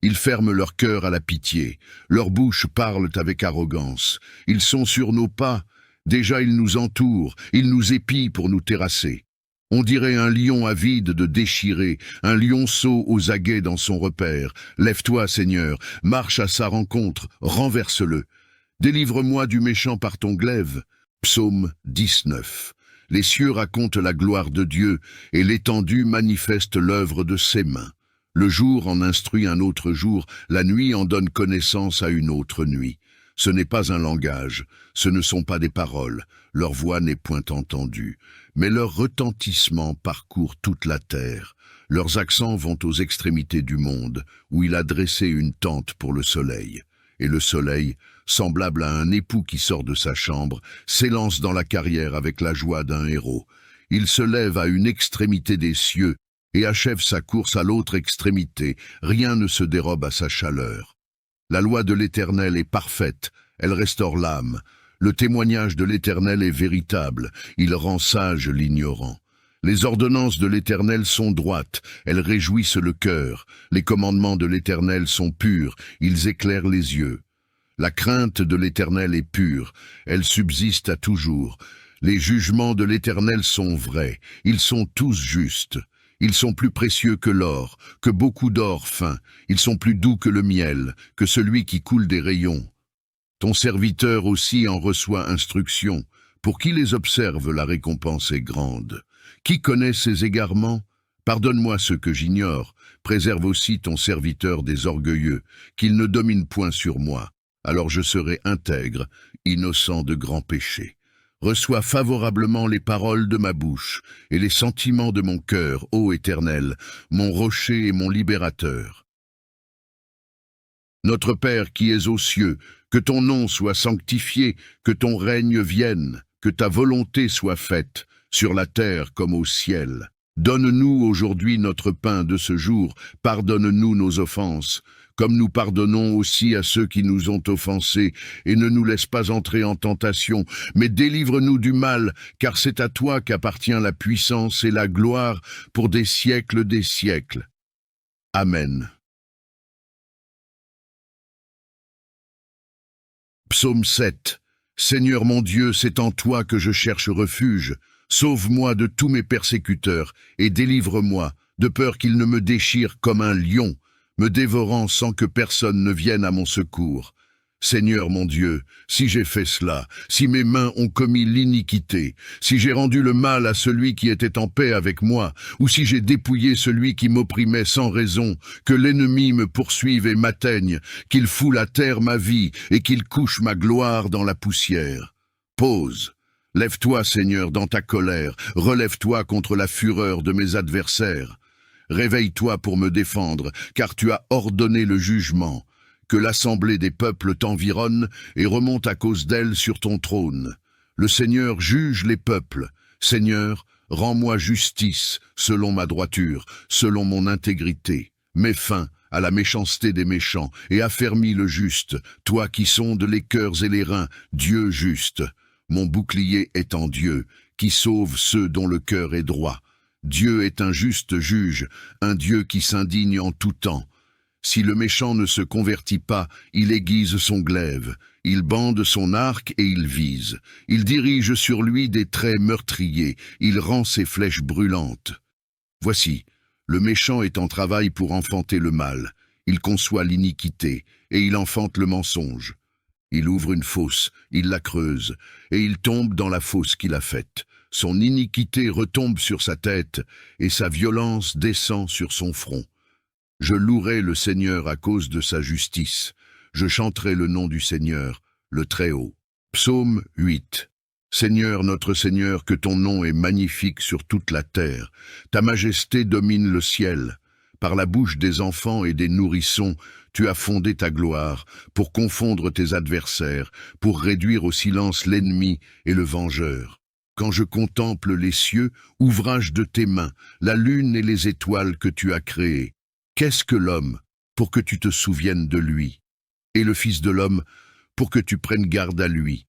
Ils ferment leur cœur à la pitié, leurs bouches parlent avec arrogance. Ils sont sur nos pas, déjà ils nous entourent, ils nous épient pour nous terrasser. On dirait un lion avide de déchirer, un lionceau aux aguets dans son repère. Lève-toi, Seigneur, marche à sa rencontre, renverse-le. Délivre-moi du méchant par ton glaive. Psaume 19. Les cieux racontent la gloire de Dieu, et l'étendue manifeste l'œuvre de ses mains. Le jour en instruit un autre jour, la nuit en donne connaissance à une autre nuit. Ce n'est pas un langage, ce ne sont pas des paroles, leur voix n'est point entendue, mais leur retentissement parcourt toute la terre. Leurs accents vont aux extrémités du monde, où il a dressé une tente pour le soleil. Et le soleil, semblable à un époux qui sort de sa chambre, s'élance dans la carrière avec la joie d'un héros. Il se lève à une extrémité des cieux, et achève sa course à l'autre extrémité, rien ne se dérobe à sa chaleur. La loi de l'Éternel est parfaite, elle restaure l'âme. Le témoignage de l'Éternel est véritable, il rend sage l'ignorant. Les ordonnances de l'Éternel sont droites, elles réjouissent le cœur. Les commandements de l'Éternel sont purs, ils éclairent les yeux. La crainte de l'Éternel est pure, elle subsiste à toujours. Les jugements de l'Éternel sont vrais, ils sont tous justes. Ils sont plus précieux que l'or, que beaucoup d'or fin. Ils sont plus doux que le miel, que celui qui coule des rayons. Ton serviteur aussi en reçoit instruction. Pour qui les observe, la récompense est grande. Qui connaît ses égarements? Pardonne-moi ce que j'ignore. Préserve aussi ton serviteur des orgueilleux, qu'il ne domine point sur moi. Alors je serai intègre, innocent de grands péchés. Reçois favorablement les paroles de ma bouche et les sentiments de mon cœur, ô Éternel, mon rocher et mon libérateur. Notre Père qui es aux cieux, que ton nom soit sanctifié, que ton règne vienne, que ta volonté soit faite, sur la terre comme au ciel. Donne-nous aujourd'hui notre pain de ce jour, pardonne-nous nos offenses, comme nous pardonnons aussi à ceux qui nous ont offensés, et ne nous laisse pas entrer en tentation, mais délivre-nous du mal, car c'est à toi qu'appartient la puissance et la gloire pour des siècles des siècles. Amen. Psaume 7. Seigneur mon Dieu, c'est en toi que je cherche refuge. Sauve-moi de tous mes persécuteurs, et délivre-moi, de peur qu'ils ne me déchirent comme un lion, me dévorant sans que personne ne vienne à mon secours. Seigneur mon Dieu, si j'ai fait cela, si mes mains ont commis l'iniquité, si j'ai rendu le mal à celui qui était en paix avec moi, ou si j'ai dépouillé celui qui m'opprimait sans raison, que l'ennemi me poursuive et m'atteigne, qu'il foule à terre ma vie et qu'il couche ma gloire dans la poussière. Pause. Lève-toi, Seigneur, dans ta colère, relève-toi contre la fureur de mes adversaires. Réveille-toi pour me défendre, car tu as ordonné le jugement. Que l'assemblée des peuples t'environne et remonte à cause d'elle sur ton trône. Le Seigneur juge les peuples. Seigneur, rends-moi justice selon ma droiture, selon mon intégrité. Mets fin à la méchanceté des méchants et affermis le juste, toi qui sondes les cœurs et les reins, Dieu juste. Mon bouclier est en Dieu, qui sauve ceux dont le cœur est droit. Dieu est un juste juge, un Dieu qui s'indigne en tout temps. Si le méchant ne se convertit pas, il aiguise son glaive, il bande son arc et il vise. Il dirige sur lui des traits meurtriers, il rend ses flèches brûlantes. Voici, le méchant est en travail pour enfanter le mal. Il conçoit l'iniquité et il enfante le mensonge. Il ouvre une fosse, il la creuse, et il tombe dans la fosse qu'il a faite. Son iniquité retombe sur sa tête, et sa violence descend sur son front. Je louerai le Seigneur à cause de sa justice. Je chanterai le nom du Seigneur, le Très-Haut. Psaume 8. Seigneur, notre Seigneur, que ton nom est magnifique sur toute la terre. Ta majesté domine le ciel. Par la bouche des enfants et des nourrissons, tu as fondé ta gloire, pour confondre tes adversaires, pour réduire au silence l'ennemi et le vengeur. Quand je contemple les cieux, ouvrage de tes mains, la lune et les étoiles que tu as créées, qu'est-ce que l'homme pour que tu te souviennes de lui, et le Fils de l'homme pour que tu prennes garde à lui?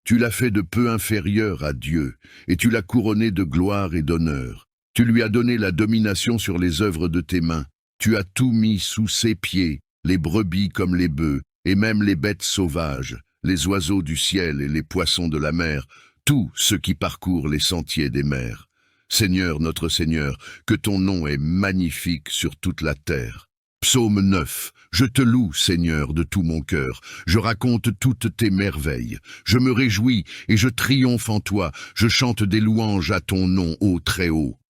Tu l'as fait de peu inférieur à Dieu, et tu l'as couronné de gloire et d'honneur. Tu lui as donné la domination sur les œuvres de tes mains. Tu as tout mis sous ses pieds, les brebis comme les bœufs, et même les bêtes sauvages, les oiseaux du ciel et les poissons de la mer, tout ce qui parcourt les sentiers des mers. Seigneur, notre Seigneur, que ton nom est magnifique sur toute la terre. Psaume 9. Je te loue, Seigneur, de tout mon cœur. Je raconte toutes tes merveilles. Je me réjouis et je triomphe en toi. Je chante des louanges à ton nom, ô Très-Haut.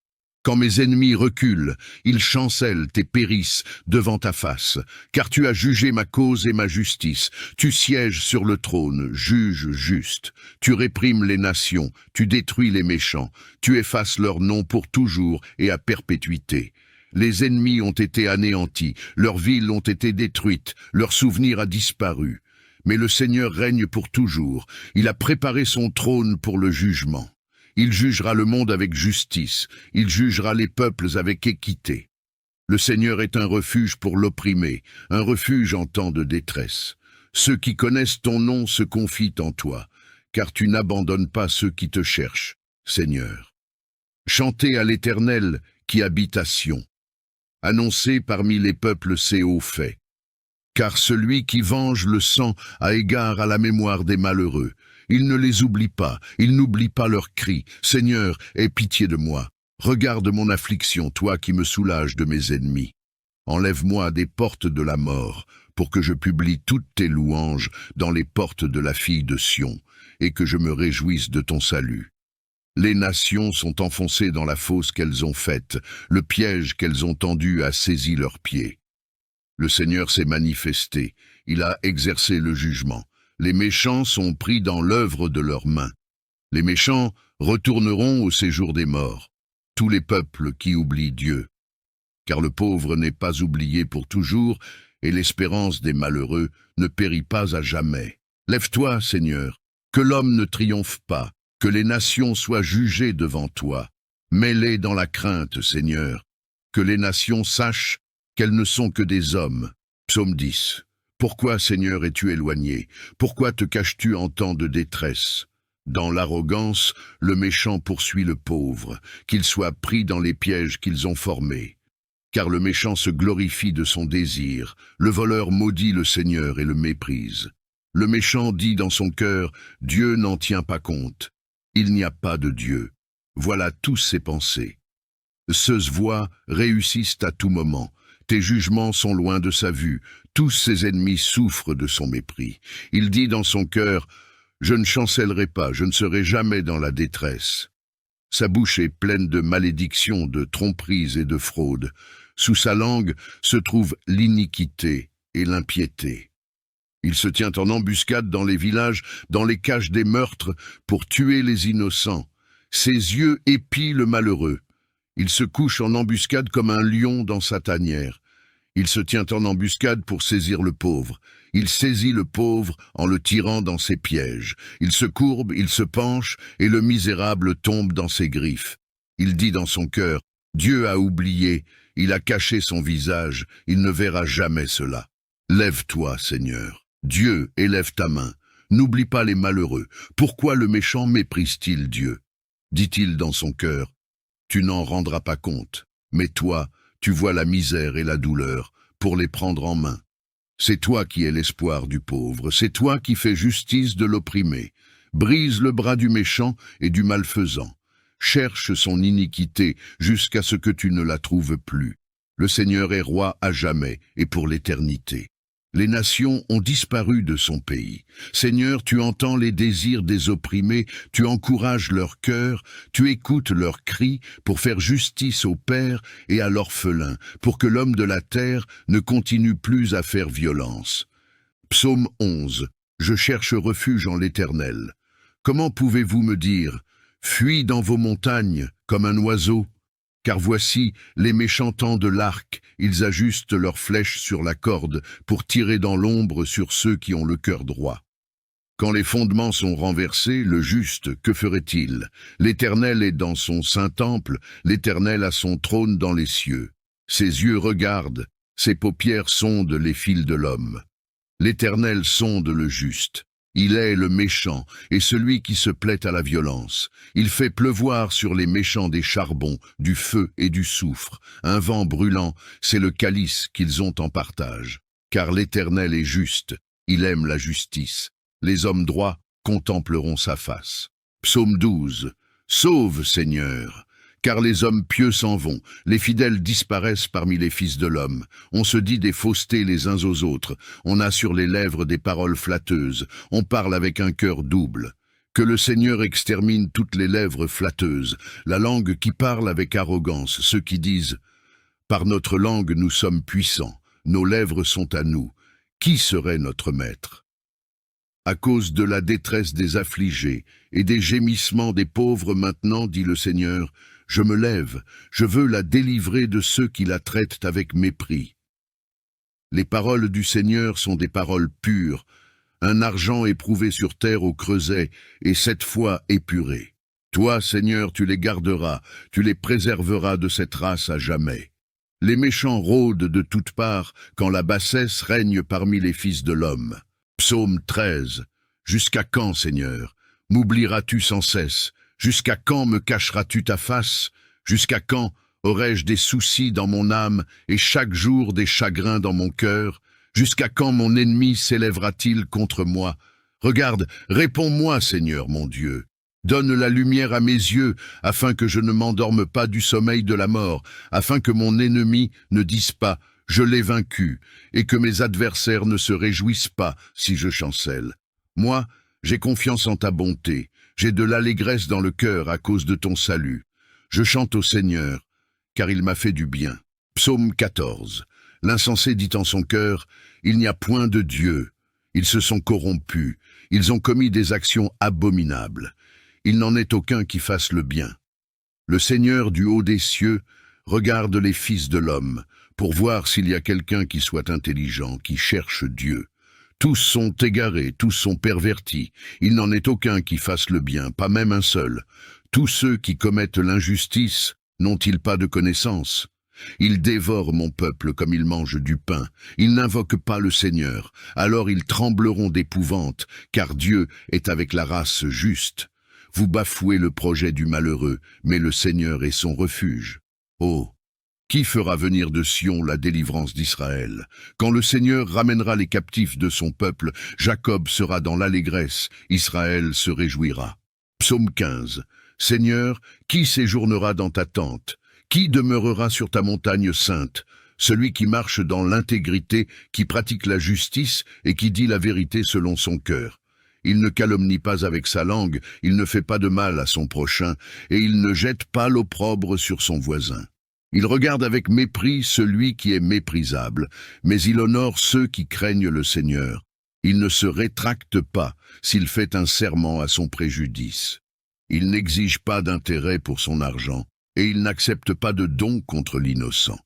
Quand mes ennemis reculent, ils chancellent et périssent devant ta face, car tu as jugé ma cause et ma justice. Tu sièges sur le trône, juge juste. Tu réprimes les nations, tu détruis les méchants. Tu effaces leur nom pour toujours et à perpétuité. Les ennemis ont été anéantis, leurs villes ont été détruites, leur souvenir a disparu. Mais le Seigneur règne pour toujours. Il a préparé son trône pour le jugement. Il jugera le monde avec justice, il jugera les peuples avec équité. Le Seigneur est un refuge pour l'opprimé, un refuge en temps de détresse. Ceux qui connaissent ton nom se confient en toi, car tu n'abandonnes pas ceux qui te cherchent, Seigneur. Chantez à l'Éternel qui habite à Sion. Annoncez parmi les peuples ses hauts faits. Car celui qui venge le sang a égard à la mémoire des malheureux. Il ne les oublie pas, il n'oublie pas leurs cris. Seigneur, aie pitié de moi. Regarde mon affliction, toi qui me soulages de mes ennemis. Enlève-moi des portes de la mort, pour que je publie toutes tes louanges dans les portes de la fille de Sion, et que je me réjouisse de ton salut. Les nations sont enfoncées dans la fosse qu'elles ont faite, le piège qu'elles ont tendu a saisi leurs pieds. Le Seigneur s'est manifesté, il a exercé le jugement. Les méchants sont pris dans l'œuvre de leurs mains. Les méchants retourneront au séjour des morts, tous les peuples qui oublient Dieu. Car le pauvre n'est pas oublié pour toujours, et l'espérance des malheureux ne périt pas à jamais. Lève-toi, Seigneur, que l'homme ne triomphe pas, que les nations soient jugées devant toi. Mets-les dans la crainte, Seigneur, que les nations sachent qu'elles ne sont que des hommes. Psaume 10. Pourquoi, Seigneur, es-tu éloigné? Pourquoi te caches-tu en temps de détresse? Dans l'arrogance, le méchant poursuit le pauvre, qu'il soit pris dans les pièges qu'ils ont formés. Car le méchant se glorifie de son désir, le voleur maudit le Seigneur et le méprise. Le méchant dit dans son cœur, Dieu n'en tient pas compte. Il n'y a pas de Dieu. Voilà tous ses pensées. Ceux voix réussissent à tout moment. Tes jugements sont loin de sa vue. Tous ses ennemis souffrent de son mépris. Il dit dans son cœur, je ne chancellerai pas, je ne serai jamais dans la détresse. Sa bouche est pleine de malédictions, de tromperies et de fraudes. Sous sa langue se trouve l'iniquité et l'impiété. Il se tient en embuscade dans les villages, dans les caches des meurtres, pour tuer les innocents. Ses yeux épient le malheureux. Il se couche en embuscade comme un lion dans sa tanière. Il se tient en embuscade pour saisir le pauvre. Il saisit le pauvre en le tirant dans ses pièges. Il se courbe, il se penche, et le misérable tombe dans ses griffes. Il dit dans son cœur, Dieu a oublié, il a caché son visage, il ne verra jamais cela. Lève-toi, Seigneur. Dieu, élève ta main. N'oublie pas les malheureux. Pourquoi le méchant méprise-t-il Dieu? Dit-il dans son cœur, tu n'en rendras pas compte, mais toi, tu vois la misère et la douleur pour les prendre en main. C'est toi qui es l'espoir du pauvre, c'est toi qui fais justice de l'opprimé. Brise le bras du méchant et du malfaisant. Cherche son iniquité jusqu'à ce que tu ne la trouves plus. Le Seigneur est roi à jamais et pour l'éternité. Les nations ont disparu de son pays. Seigneur, tu entends les désirs des opprimés, tu encourages leur cœur, tu écoutes leurs cris pour faire justice au père et à l'orphelin, pour que l'homme de la terre ne continue plus à faire violence. Psaume 11. Je cherche refuge en l'Éternel. Comment pouvez-vous me dire, fuis dans vos montagnes comme un oiseau? Car voici, les méchants tendent l'arc, ils ajustent leurs flèches sur la corde pour tirer dans l'ombre sur ceux qui ont le cœur droit. Quand les fondements sont renversés, le juste, que ferait-il? L'Éternel est dans son saint temple, l'Éternel a son trône dans les cieux. Ses yeux regardent, ses paupières sondent les fils de l'homme. L'Éternel sonde le juste. Il est le méchant et celui qui se plaît à la violence. Il fait pleuvoir sur les méchants des charbons, du feu et du soufre. Un vent brûlant, c'est le calice qu'ils ont en partage. Car l'Éternel est juste, il aime la justice. Les hommes droits contempleront sa face. Psaume 12. Sauve, Seigneur! Car les hommes pieux s'en vont, les fidèles disparaissent parmi les fils de l'homme. On se dit des faussetés les uns aux autres, on a sur les lèvres des paroles flatteuses, on parle avec un cœur double. Que le Seigneur extermine toutes les lèvres flatteuses, la langue qui parle avec arrogance, ceux qui disent « Par notre langue nous sommes puissants, nos lèvres sont à nous. Qui serait notre maître ?» À cause de la détresse des affligés et des gémissements des pauvres maintenant, dit le Seigneur, je me lève, je veux la délivrer de ceux qui la traitent avec mépris. Les paroles du Seigneur sont des paroles pures, un argent éprouvé sur terre au creuset et 7 fois épuré. Toi, Seigneur, tu les garderas, tu les préserveras de cette race à jamais. Les méchants rôdent de toutes parts quand la bassesse règne parmi les fils de l'homme. Psaume 13. Jusqu'à quand, Seigneur, m'oublieras-tu sans cesse? Jusqu'à quand me cacheras-tu ta face? Jusqu'à quand aurai-je des soucis dans mon âme et chaque jour des chagrins dans mon cœur? Jusqu'à quand mon ennemi s'élèvera-t-il contre moi? Regarde, réponds-moi, Seigneur mon Dieu. Donne la lumière à mes yeux, afin que je ne m'endorme pas du sommeil de la mort, afin que mon ennemi ne dise pas « Je l'ai vaincu » et que mes adversaires ne se réjouissent pas si je chancelle. Moi, j'ai confiance en ta bonté. J'ai de l'allégresse dans le cœur à cause de ton salut. Je chante au Seigneur, car il m'a fait du bien. Psaume 14. L'insensé dit en son cœur, il n'y a point de Dieu. Ils se sont corrompus, ils ont commis des actions abominables. Il n'en est aucun qui fasse le bien. Le Seigneur du haut des cieux regarde les fils de l'homme, pour voir s'il y a quelqu'un qui soit intelligent, qui cherche Dieu. Tous sont égarés, tous sont pervertis. Il n'en est aucun qui fasse le bien, pas même un seul. Tous ceux qui commettent l'injustice n'ont-ils pas de connaissance? Ils dévorent mon peuple comme ils mangent du pain. Ils n'invoquent pas le Seigneur. Alors ils trembleront d'épouvante, car Dieu est avec la race juste. Vous bafouez le projet du malheureux, mais le Seigneur est son refuge. Oh! Qui fera venir de Sion la délivrance d'Israël? Quand le Seigneur ramènera les captifs de son peuple, Jacob sera dans l'allégresse, Israël se réjouira. Psaume 15. Seigneur, qui séjournera dans ta tente? Qui demeurera sur ta montagne sainte? Celui qui marche dans l'intégrité, qui pratique la justice et qui dit la vérité selon son cœur. Il ne calomnie pas avec sa langue, il ne fait pas de mal à son prochain, et il ne jette pas l'opprobre sur son voisin. Il regarde avec mépris celui qui est méprisable, mais il honore ceux qui craignent le Seigneur. Il ne se rétracte pas s'il fait un serment à son préjudice. Il n'exige pas d'intérêt pour son argent, et il n'accepte pas de don contre l'innocent.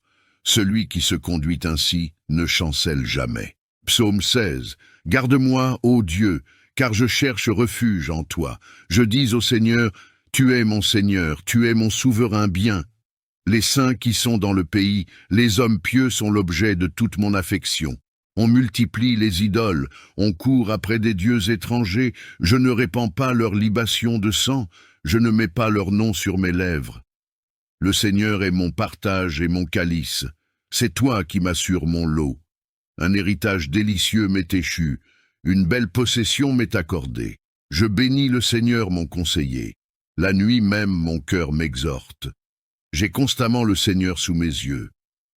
Celui qui se conduit ainsi ne chancelle jamais. Psaume 16. Garde-moi, ô Dieu, car je cherche refuge en toi. Je dis au Seigneur, tu es mon Seigneur, tu es mon souverain bien. Les saints qui sont dans le pays, les hommes pieux sont l'objet de toute mon affection. On multiplie les idoles, on court après des dieux étrangers, je ne répands pas leur libation de sang, je ne mets pas leur nom sur mes lèvres. Le Seigneur est mon partage et mon calice, c'est toi qui m'assures mon lot. Un héritage délicieux m'est échu, une belle possession m'est accordée. Je bénis le Seigneur mon conseiller, la nuit même mon cœur m'exhorte. J'ai constamment le Seigneur sous mes yeux.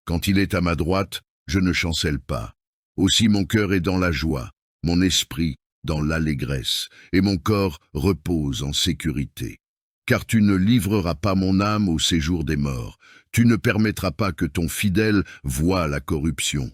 Quand il est à ma droite, je ne chancelle pas. Aussi mon cœur est dans la joie, mon esprit dans l'allégresse, et mon corps repose en sécurité. Car tu ne livreras pas mon âme au séjour des morts. Tu ne permettras pas que ton fidèle voie la corruption.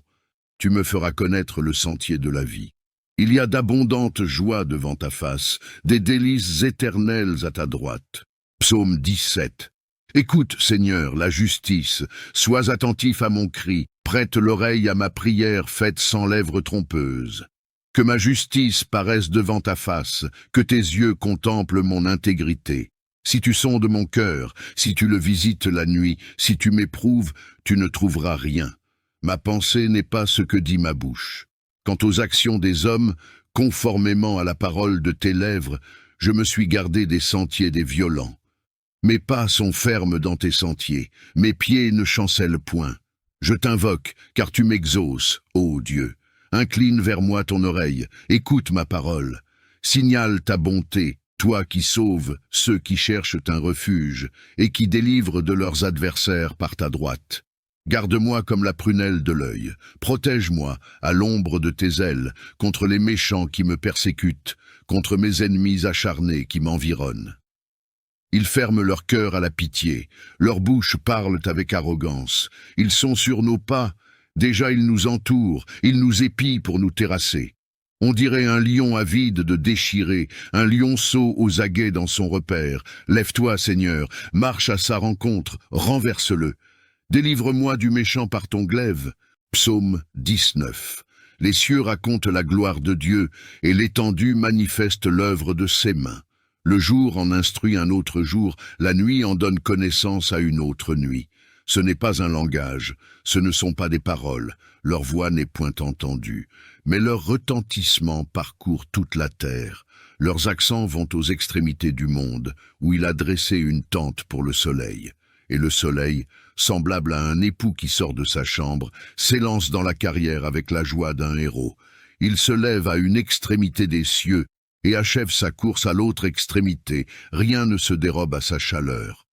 Tu me feras connaître le sentier de la vie. Il y a d'abondantes joies devant ta face, des délices éternelles à ta droite. Psaume 17. Écoute, Seigneur, la justice, sois attentif à mon cri, prête l'oreille à ma prière faite sans lèvres trompeuses. Que ma justice paraisse devant ta face, que tes yeux contemplent mon intégrité. Si tu sondes mon cœur, si tu le visites la nuit, si tu m'éprouves, tu ne trouveras rien. Ma pensée n'est pas ce que dit ma bouche. Quant aux actions des hommes, conformément à la parole de tes lèvres, je me suis gardé des sentiers des violents. Mes pas sont fermes dans tes sentiers, mes pieds ne chancellent point. Je t'invoque, car tu m'exauces, ô Dieu. Incline vers moi ton oreille, écoute ma parole. Signale ta bonté, toi qui sauves ceux qui cherchent un refuge et qui délivres de leurs adversaires par ta droite. Garde-moi comme la prunelle de l'œil, protège-moi à l'ombre de tes ailes contre les méchants qui me persécutent, contre mes ennemis acharnés qui m'environnent. Ils ferment leur cœur à la pitié, leurs bouches parlent avec arrogance. Ils sont sur nos pas, déjà ils nous entourent, ils nous épient pour nous terrasser. On dirait un lion avide de déchirer, un lionceau aux aguets dans son repère. Lève-toi, Seigneur, marche à sa rencontre, renverse-le. Délivre-moi du méchant par ton glaive. Psaume 19. Les cieux racontent la gloire de Dieu, et l'étendue manifeste l'œuvre de ses mains. Le jour en instruit un autre jour, la nuit en donne connaissance à une autre nuit. Ce n'est pas un langage, ce ne sont pas des paroles, leur voix n'est point entendue, mais leur retentissement parcourt toute la terre. Leurs accents vont aux extrémités du monde, où il a dressé une tente pour le soleil. Et le soleil, semblable à un époux qui sort de sa chambre, s'élance dans la carrière avec la joie d'un héros. Il se lève à une extrémité des cieux, et achève sa course à l'autre extrémité, rien ne se dérobe à sa chaleur.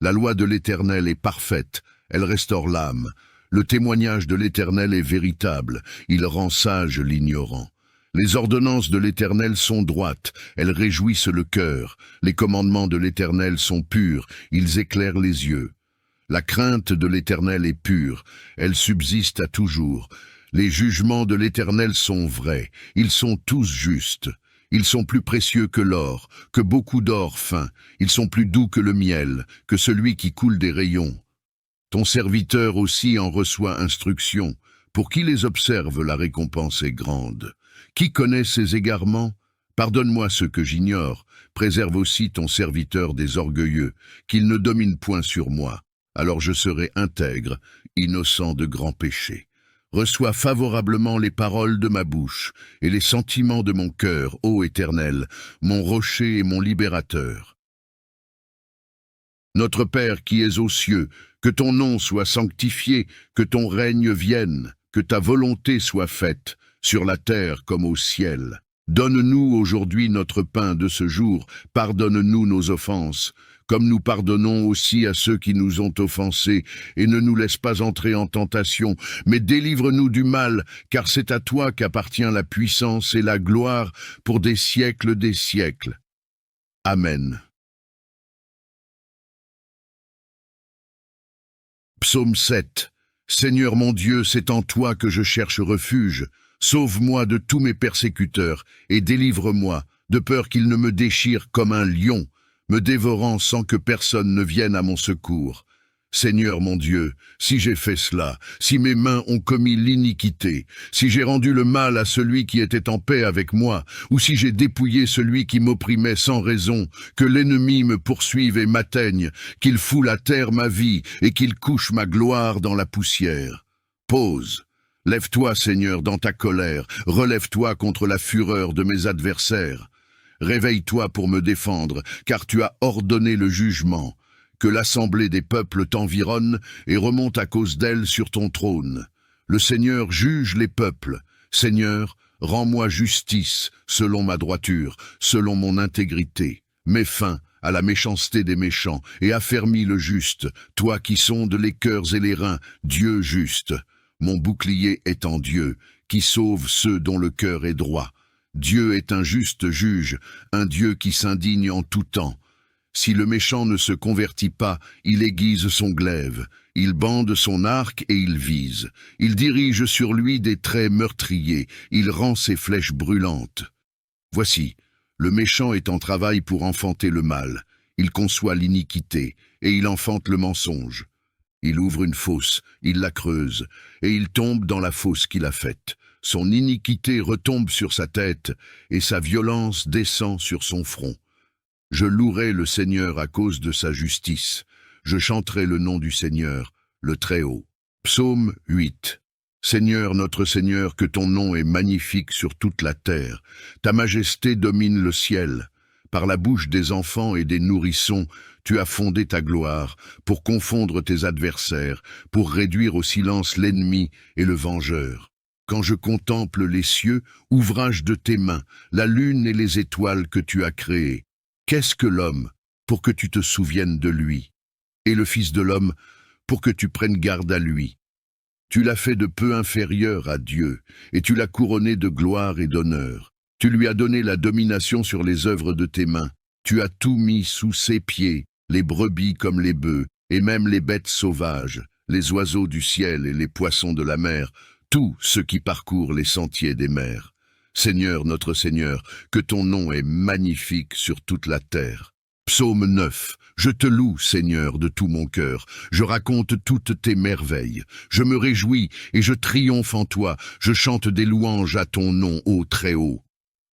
La loi de l'Éternel est parfaite, elle restaure l'âme. Le témoignage de l'Éternel est véritable, il rend sage l'ignorant. Les ordonnances de l'Éternel sont droites, elles réjouissent le cœur. Les commandements de l'Éternel sont purs, ils éclairent les yeux. La crainte de l'Éternel est pure, elle subsiste à toujours. Les jugements de l'Éternel sont vrais, ils sont tous justes. Ils sont plus précieux que l'or, que beaucoup d'or fin. Ils sont plus doux que le miel, que celui qui coule des rayons. Ton serviteur aussi en reçoit instruction. Pour qui les observe, la récompense est grande. Qui connaît ses égarements? Pardonne-moi ce que j'ignore. Préserve aussi ton serviteur des orgueilleux, qu'il ne domine point sur moi. alors je serai intègre, innocent de grands péchés. Reçois favorablement les paroles de ma bouche et les sentiments de mon cœur, ô Éternel, mon rocher et mon libérateur. Notre Père qui es aux cieux, que ton nom soit sanctifié, que ton règne vienne, que ta volonté soit faite, sur la terre comme au ciel. Donne-nous aujourd'hui notre pain de ce jour, pardonne-nous nos offenses, comme nous pardonnons aussi à ceux qui nous ont offensés, et ne nous laisse pas entrer en tentation, mais délivre-nous du mal, car c'est à toi qu'appartient la puissance et la gloire pour des siècles des siècles. Amen. Psaume 7. Seigneur mon Dieu, c'est en toi que je cherche refuge. Sauve-moi de tous mes persécuteurs, et délivre-moi, de peur qu'ils ne me déchirent comme un lion, me dévorant sans que personne ne vienne à mon secours. Seigneur mon Dieu, si j'ai fait cela, si mes mains ont commis l'iniquité, si j'ai rendu le mal à celui qui était en paix avec moi, ou si j'ai dépouillé celui qui m'opprimait sans raison, que l'ennemi me poursuive et m'atteigne, qu'il foule à terre ma vie et qu'il couche ma gloire dans la poussière. Pause. Lève-toi, Seigneur, dans ta colère, relève-toi contre la fureur de mes adversaires. Réveille-toi pour me défendre, car tu as ordonné le jugement. Que l'assemblée des peuples t'environne et remonte à cause d'elle sur ton trône. Le Seigneur juge les peuples. Seigneur, rends-moi justice, selon ma droiture, selon mon intégrité. Mets fin à la méchanceté des méchants et affermis le juste, toi qui sondes les cœurs et les reins, Dieu juste. Mon bouclier est en Dieu, qui sauve ceux dont le cœur est droit. Dieu est un juste juge, un Dieu qui s'indigne en tout temps. Si le méchant ne se convertit pas, il aiguise son glaive, il bande son arc et il vise. Il dirige sur lui des traits meurtriers, il rend ses flèches brûlantes. Voici, le méchant est en travail pour enfanter le mal. Il conçoit l'iniquité, et il enfante le mensonge. Il ouvre une fosse, il la creuse, et il tombe dans la fosse qu'il a faite. Son iniquité retombe sur sa tête, et sa violence descend sur son front. Je louerai le Seigneur à cause de sa justice. Je chanterai le nom du Seigneur, le Très-Haut. Psaume 8. Seigneur, notre Seigneur, que ton nom est magnifique sur toute la terre. Ta majesté domine le ciel. Par la bouche des enfants et des nourrissons, tu as fondé ta gloire, pour confondre tes adversaires, pour réduire au silence l'ennemi et le vengeur. Quand je contemple les cieux, ouvrage de tes mains, la lune et les étoiles que tu as créées, qu'est-ce que l'homme pour que tu te souviennes de lui, et le Fils de l'homme pour que tu prennes garde à lui? Tu l'as fait de peu inférieur à Dieu, et tu l'as couronné de gloire et d'honneur. Tu lui as donné la domination sur les œuvres de tes mains. Tu as tout mis sous ses pieds, les brebis comme les bœufs, et même les bêtes sauvages, les oiseaux du ciel et les poissons de la mer, tout ce qui parcourt les sentiers des mers. Seigneur, notre Seigneur, que ton nom est magnifique sur toute la terre. Psaume 9. Je te loue, Seigneur, de tout mon cœur. Je raconte toutes tes merveilles. Je me réjouis et je triomphe en toi. Je chante des louanges à ton nom, ô Très-Haut.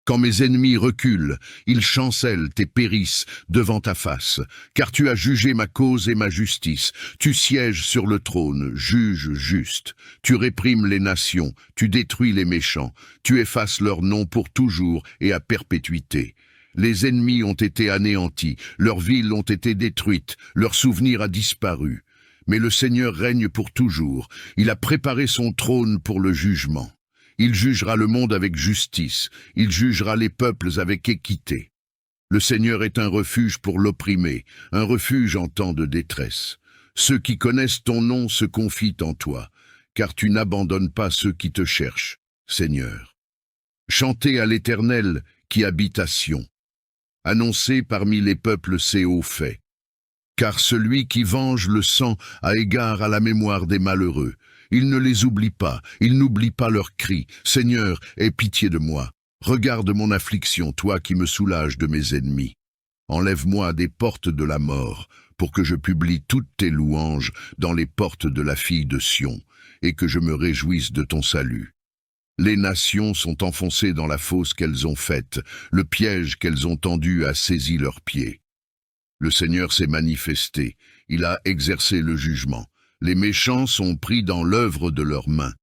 Quand mes ennemis reculent, ils chancellent et périssent devant ta face, car tu as jugé ma cause et ma justice. Tu sièges sur le trône, juge juste. Tu réprimes les nations, tu détruis les méchants. Tu effaces leur nom pour toujours et à perpétuité. Les ennemis ont été anéantis, leurs villes ont été détruites, leur souvenir a disparu. Mais le Seigneur règne pour toujours. Il a préparé son trône pour le jugement. Il jugera le monde avec justice, il jugera les peuples avec équité. Le Seigneur est un refuge pour l'opprimé, un refuge en temps de détresse. Ceux qui connaissent ton nom se confient en toi, car tu n'abandonnes pas ceux qui te cherchent, Seigneur. Chantez à l'Éternel qui habite à Sion. Annoncez parmi les peuples ses hauts faits. Car celui qui venge le sang a égard à la mémoire des malheureux. Il ne les oublie pas, il n'oublie pas leurs cris. Seigneur, aie pitié de moi. Regarde mon affliction, toi qui me soulages de mes ennemis. Enlève-moi des portes de la mort, pour que je publie toutes tes louanges dans les portes de la fille de Sion, et que je me réjouisse de ton salut. Les nations sont enfoncées dans la fosse qu'elles ont faite, le piège qu'elles ont tendu a saisi leurs pieds. Le Seigneur s'est manifesté, il a exercé le jugement. Les méchants sont pris dans l'œuvre de leurs mains.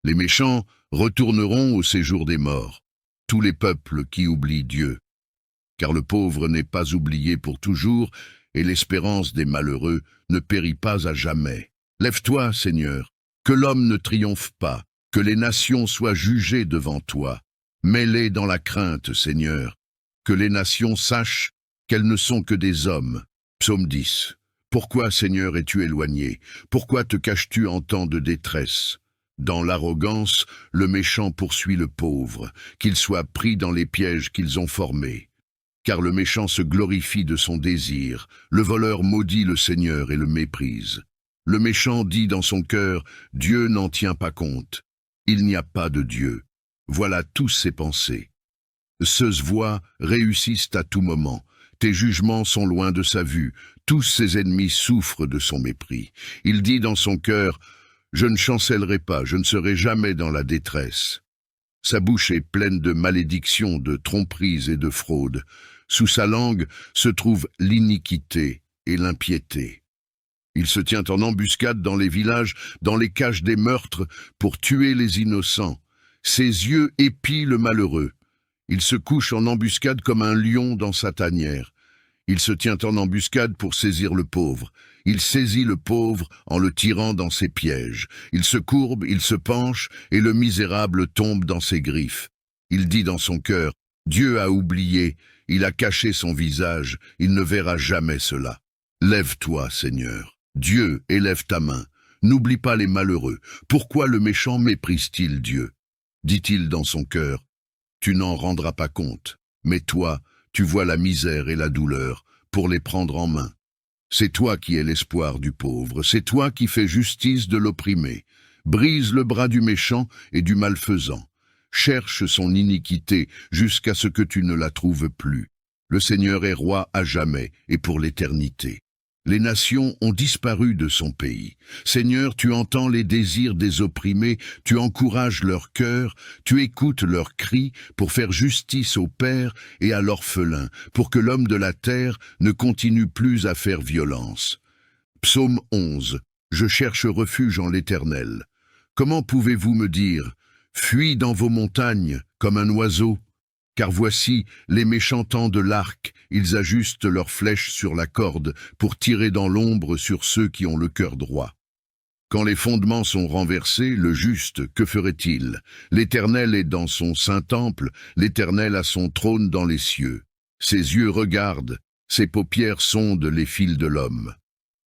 Les méchants retourneront au séjour des morts, tous les peuples qui oublient Dieu. Car le pauvre n'est pas oublié pour toujours, et l'espérance des malheureux ne périt pas à jamais. Lève-toi, Seigneur, que l'homme ne triomphe pas, que les nations soient jugées devant toi. Mets-les dans la crainte, Seigneur, que les nations sachent qu'elles ne sont que des hommes. Psaume 10. Pourquoi, Seigneur, es-tu éloigné? Pourquoi te caches-tu en temps de détresse? Dans l'arrogance, le méchant poursuit le pauvre, qu'il soit pris dans les pièges qu'ils ont formés. Car le méchant se glorifie de son désir, le voleur maudit le Seigneur et le méprise. Le méchant dit dans son cœur, Dieu n'en tient pas compte. Il n'y a pas de Dieu. Voilà tous ses pensées. Ceux voix réussissent à tout moment. Tes jugements sont loin de sa vue. Tous ses ennemis souffrent de son mépris. Il dit dans son cœur, je ne chancellerai pas, je ne serai jamais dans la détresse. Sa bouche est pleine de malédictions, de tromperies et de fraudes. Sous sa langue se trouve l'iniquité et l'impiété. Il se tient en embuscade dans les villages, dans les caches des meurtres, pour tuer les innocents. Ses yeux épient le malheureux. Il se couche en embuscade comme un lion dans sa tanière. Il se tient en embuscade pour saisir le pauvre. Il saisit le pauvre en le tirant dans ses pièges. Il se courbe, il se penche, et le misérable tombe dans ses griffes. Il dit dans son cœur, Dieu a oublié, il a caché son visage, il ne verra jamais cela. Lève-toi, Seigneur. Dieu, élève ta main. N'oublie pas les malheureux. Pourquoi le méchant méprise-t-il Dieu? Dit-il dans son cœur, tu n'en rendras pas compte, mais toi, tu vois la misère et la douleur pour les prendre en main. C'est toi qui es l'espoir du pauvre, c'est toi qui fais justice de l'opprimé. Brise le bras du méchant et du malfaisant. Cherche son iniquité jusqu'à ce que tu ne la trouves plus. Le Seigneur est roi à jamais et pour l'éternité. Les nations ont disparu de son pays. Seigneur, tu entends les désirs des opprimés, tu encourages leur cœur, tu écoutes leurs cris pour faire justice au père et à l'orphelin, pour que l'homme de la terre ne continue plus à faire violence. Psaume 11. Je cherche refuge en l'Éternel. Comment pouvez-vous me dire, fuis dans vos montagnes comme un oiseau? Car voici, les méchants tendent l'arc, ils ajustent leurs flèches sur la corde pour tirer dans l'ombre sur ceux qui ont le cœur droit. Quand les fondements sont renversés, le juste, que ferait-il? L'Éternel est dans son saint temple, l'Éternel a son trône dans les cieux. Ses yeux regardent, ses paupières sondent les fils de l'homme.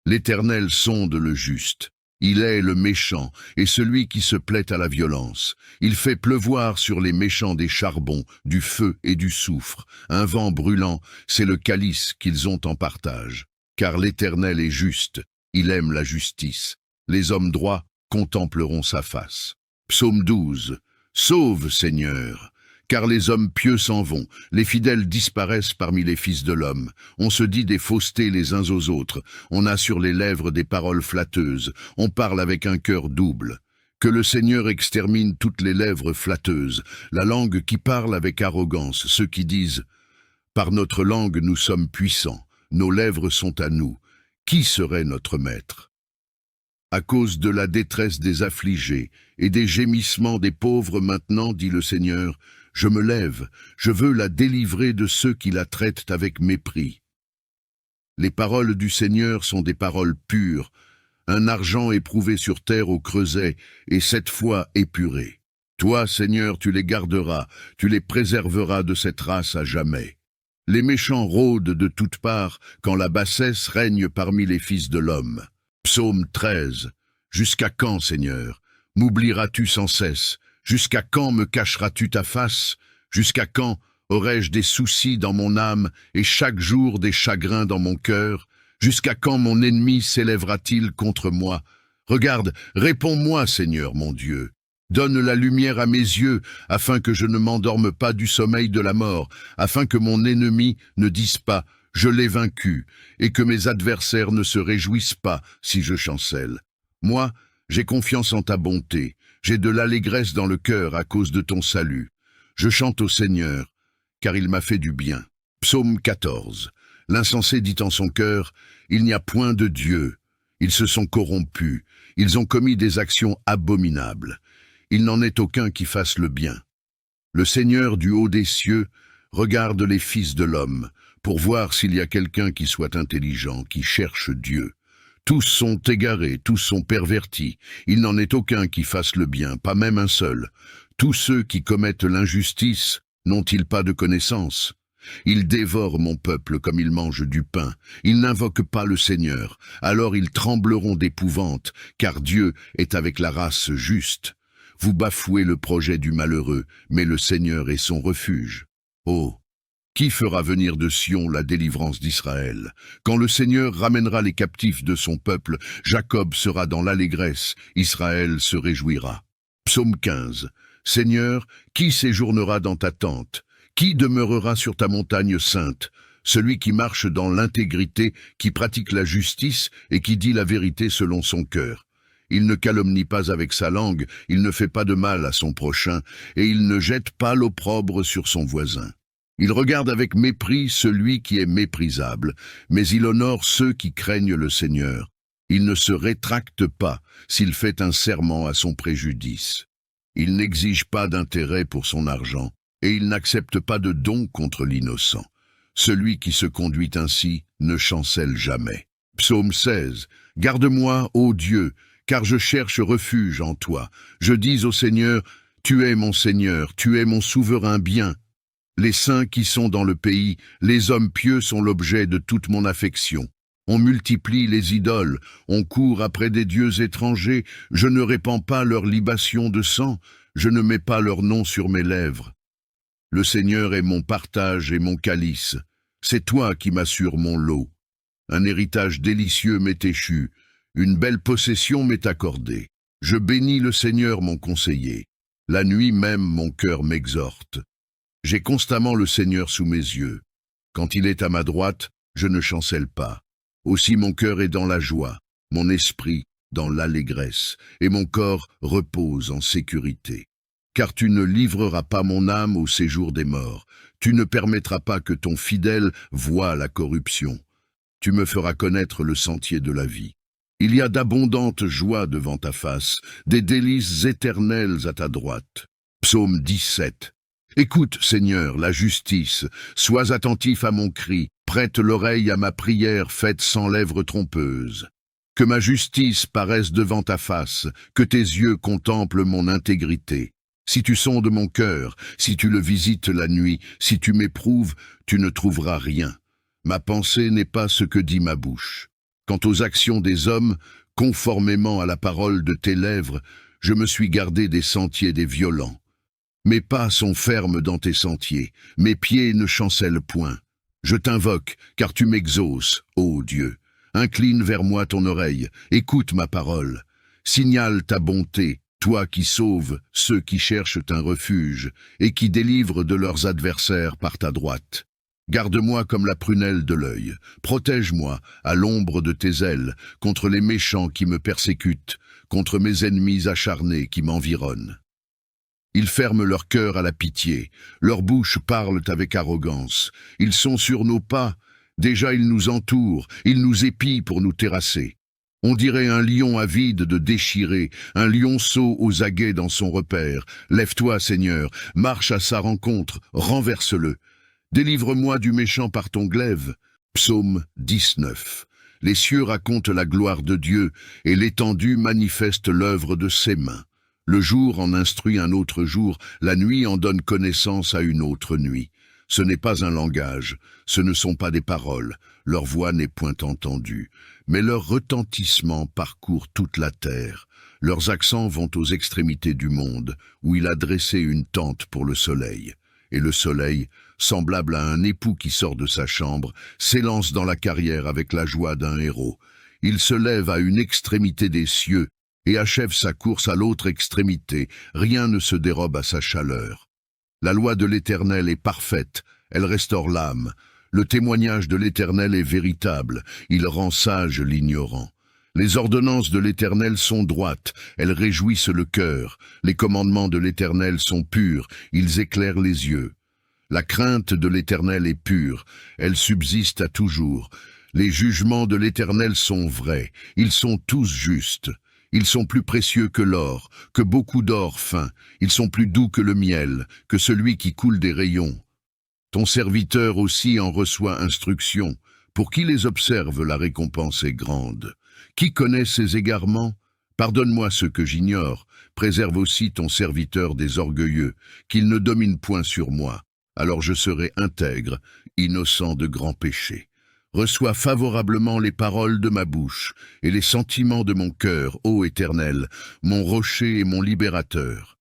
L'Éternel sonde le juste. Il est le méchant et celui qui se plaît à la violence. Il fait pleuvoir sur les méchants des charbons, du feu et du soufre. Un vent brûlant, c'est le calice qu'ils ont en partage. Car l'Éternel est juste, il aime la justice. Les hommes droits contempleront sa face. Psaume 12. Sauve, Seigneur, car les hommes pieux s'en vont, les fidèles disparaissent parmi les fils de l'homme. On se dit des faussetés les uns aux autres, on a sur les lèvres des paroles flatteuses, on parle avec un cœur double. Que le Seigneur extermine toutes les lèvres flatteuses, la langue qui parle avec arrogance, ceux qui disent « Par notre langue nous sommes puissants, nos lèvres sont à nous. Qui serait notre maître ?» À cause de la détresse des affligés et des gémissements des pauvres maintenant, dit le Seigneur, je me lève, je veux la délivrer de ceux qui la traitent avec mépris. Les paroles du Seigneur sont des paroles pures, un argent éprouvé sur terre au creuset et 7 fois épuré. Toi, Seigneur, tu les garderas, tu les préserveras de cette race à jamais. Les méchants rôdent de toutes parts quand la bassesse règne parmi les fils de l'homme. Psaume 13. Jusqu'à quand, Seigneur, m'oublieras-tu sans cesse? Jusqu'à quand me cacheras-tu ta face? Jusqu'à quand aurai-je des soucis dans mon âme et chaque jour des chagrins dans mon cœur? Jusqu'à quand mon ennemi s'élèvera-t-il contre moi? Regarde, réponds-moi, Seigneur mon Dieu. Donne la lumière à mes yeux, afin que je ne m'endorme pas du sommeil de la mort, afin que mon ennemi ne dise pas « Je l'ai vaincu » et que mes adversaires ne se réjouissent pas si je chancelle. Moi, j'ai confiance en ta bonté. J'ai de l'allégresse dans le cœur à cause de ton salut. Je chante au Seigneur, car il m'a fait du bien. Psaume 14. L'insensé dit en son cœur, « Il n'y a point de Dieu. » Ils se sont corrompus, ils ont commis des actions abominables. Il n'en est aucun qui fasse le bien. Le Seigneur du haut des cieux regarde les fils de l'homme, pour voir s'il y a quelqu'un qui soit intelligent, qui cherche Dieu. Tous sont égarés, tous sont pervertis. Il n'en est aucun qui fasse le bien, pas même un seul. Tous ceux qui commettent l'injustice n'ont-ils pas de connaissance? Ils dévorent mon peuple comme ils mangent du pain. Ils n'invoquent pas le Seigneur. Alors ils trembleront d'épouvante, car Dieu est avec la race juste. Vous bafouez le projet du malheureux, mais le Seigneur est son refuge. Oh! Qui fera venir de Sion la délivrance d'Israël? Quand le Seigneur ramènera les captifs de son peuple, Jacob sera dans l'allégresse, Israël se réjouira. Psaume 15. Seigneur, qui séjournera dans ta tente? Qui demeurera sur ta montagne sainte? Celui qui marche dans l'intégrité, qui pratique la justice et qui dit la vérité selon son cœur. Il ne calomnie pas avec sa langue, il ne fait pas de mal à son prochain, et il ne jette pas l'opprobre sur son voisin. Il regarde avec mépris celui qui est méprisable, mais il honore ceux qui craignent le Seigneur. Il ne se rétracte pas s'il fait un serment à son préjudice. Il n'exige pas d'intérêt pour son argent, et il n'accepte pas de don contre l'innocent. Celui qui se conduit ainsi ne chancelle jamais. Psaume 16. Garde-moi, ô Dieu, car je cherche refuge en toi. Je dis au Seigneur, tu es mon Seigneur, tu es mon souverain bien. Les saints qui sont dans le pays, les hommes pieux sont l'objet de toute mon affection. On multiplie les idoles, on court après des dieux étrangers, je ne répands pas leur libation de sang, je ne mets pas leur nom sur mes lèvres. Le Seigneur est mon partage et mon calice, c'est toi qui m'assures mon lot. Un héritage délicieux m'est échu, une belle possession m'est accordée. Je bénis le Seigneur mon conseiller, la nuit même mon cœur m'exhorte. J'ai constamment le Seigneur sous mes yeux. Quand il est à ma droite, je ne chancelle pas. Aussi mon cœur est dans la joie, mon esprit dans l'allégresse, et mon corps repose en sécurité. Car tu ne livreras pas mon âme au séjour des morts. Tu ne permettras pas que ton fidèle voie la corruption. Tu me feras connaître le sentier de la vie. Il y a d'abondantes joies devant ta face, des délices éternelles à ta droite. Psaume 17. Écoute, Seigneur, la justice, sois attentif à mon cri, prête l'oreille à ma prière faite sans lèvres trompeuses. Que ma justice paraisse devant ta face, que tes yeux contemplent mon intégrité. Si tu sondes mon cœur, si tu le visites la nuit, si tu m'éprouves, tu ne trouveras rien. Ma pensée n'est pas ce que dit ma bouche. Quant aux actions des hommes, conformément à la parole de tes lèvres, je me suis gardé des sentiers des violents. Mes pas sont fermes dans tes sentiers, mes pieds ne chancellent point. Je t'invoque, car tu m'exauces, ô Dieu. Incline vers moi ton oreille, écoute ma parole. Signale ta bonté, toi qui sauves ceux qui cherchent un refuge et qui délivres de leurs adversaires par ta droite. Garde-moi comme la prunelle de l'œil, protège-moi à l'ombre de tes ailes contre les méchants qui me persécutent, contre mes ennemis acharnés qui m'environnent. Ils ferment leur cœur à la pitié, leurs bouches parlent avec arrogance. Ils sont sur nos pas, déjà ils nous entourent, ils nous épient pour nous terrasser. On dirait un lion avide de déchirer, un lionceau aux aguets dans son repère. Lève-toi, Seigneur, marche à sa rencontre, renverse-le. Délivre-moi du méchant par ton glaive. Psaume 19. Les cieux racontent la gloire de Dieu, et l'étendue manifeste l'œuvre de ses mains. Le jour en instruit un autre jour, la nuit en donne connaissance à une autre nuit. Ce n'est pas un langage, ce ne sont pas des paroles, leur voix n'est point entendue, mais leur retentissement parcourt toute la terre. Leurs accents vont aux extrémités du monde, où il a dressé une tente pour le soleil. Et le soleil, semblable à un époux qui sort de sa chambre, s'élance dans la carrière avec la joie d'un héros. Il se lève à une extrémité des cieux, et achève sa course à l'autre extrémité, rien ne se dérobe à sa chaleur. La loi de l'Éternel est parfaite, elle restaure l'âme. Le témoignage de l'Éternel est véritable, il rend sage l'ignorant. Les ordonnances de l'Éternel sont droites, elles réjouissent le cœur. Les commandements de l'Éternel sont purs, ils éclairent les yeux. La crainte de l'Éternel est pure, elle subsiste à toujours. Les jugements de l'Éternel sont vrais, ils sont tous justes. Ils sont plus précieux que l'or, que beaucoup d'or fin. Ils sont plus doux que le miel, que celui qui coule des rayons. Ton serviteur aussi en reçoit instruction. Pour qui les observe, la récompense est grande. Qui connaît ses égarements? Pardonne-moi ce que j'ignore. Préserve aussi ton serviteur des orgueilleux, qu'il ne domine point sur moi. Alors je serai intègre, innocent de grands péchés. Reçois favorablement les paroles de ma bouche et les sentiments de mon cœur, ô Éternel, mon rocher et mon libérateur.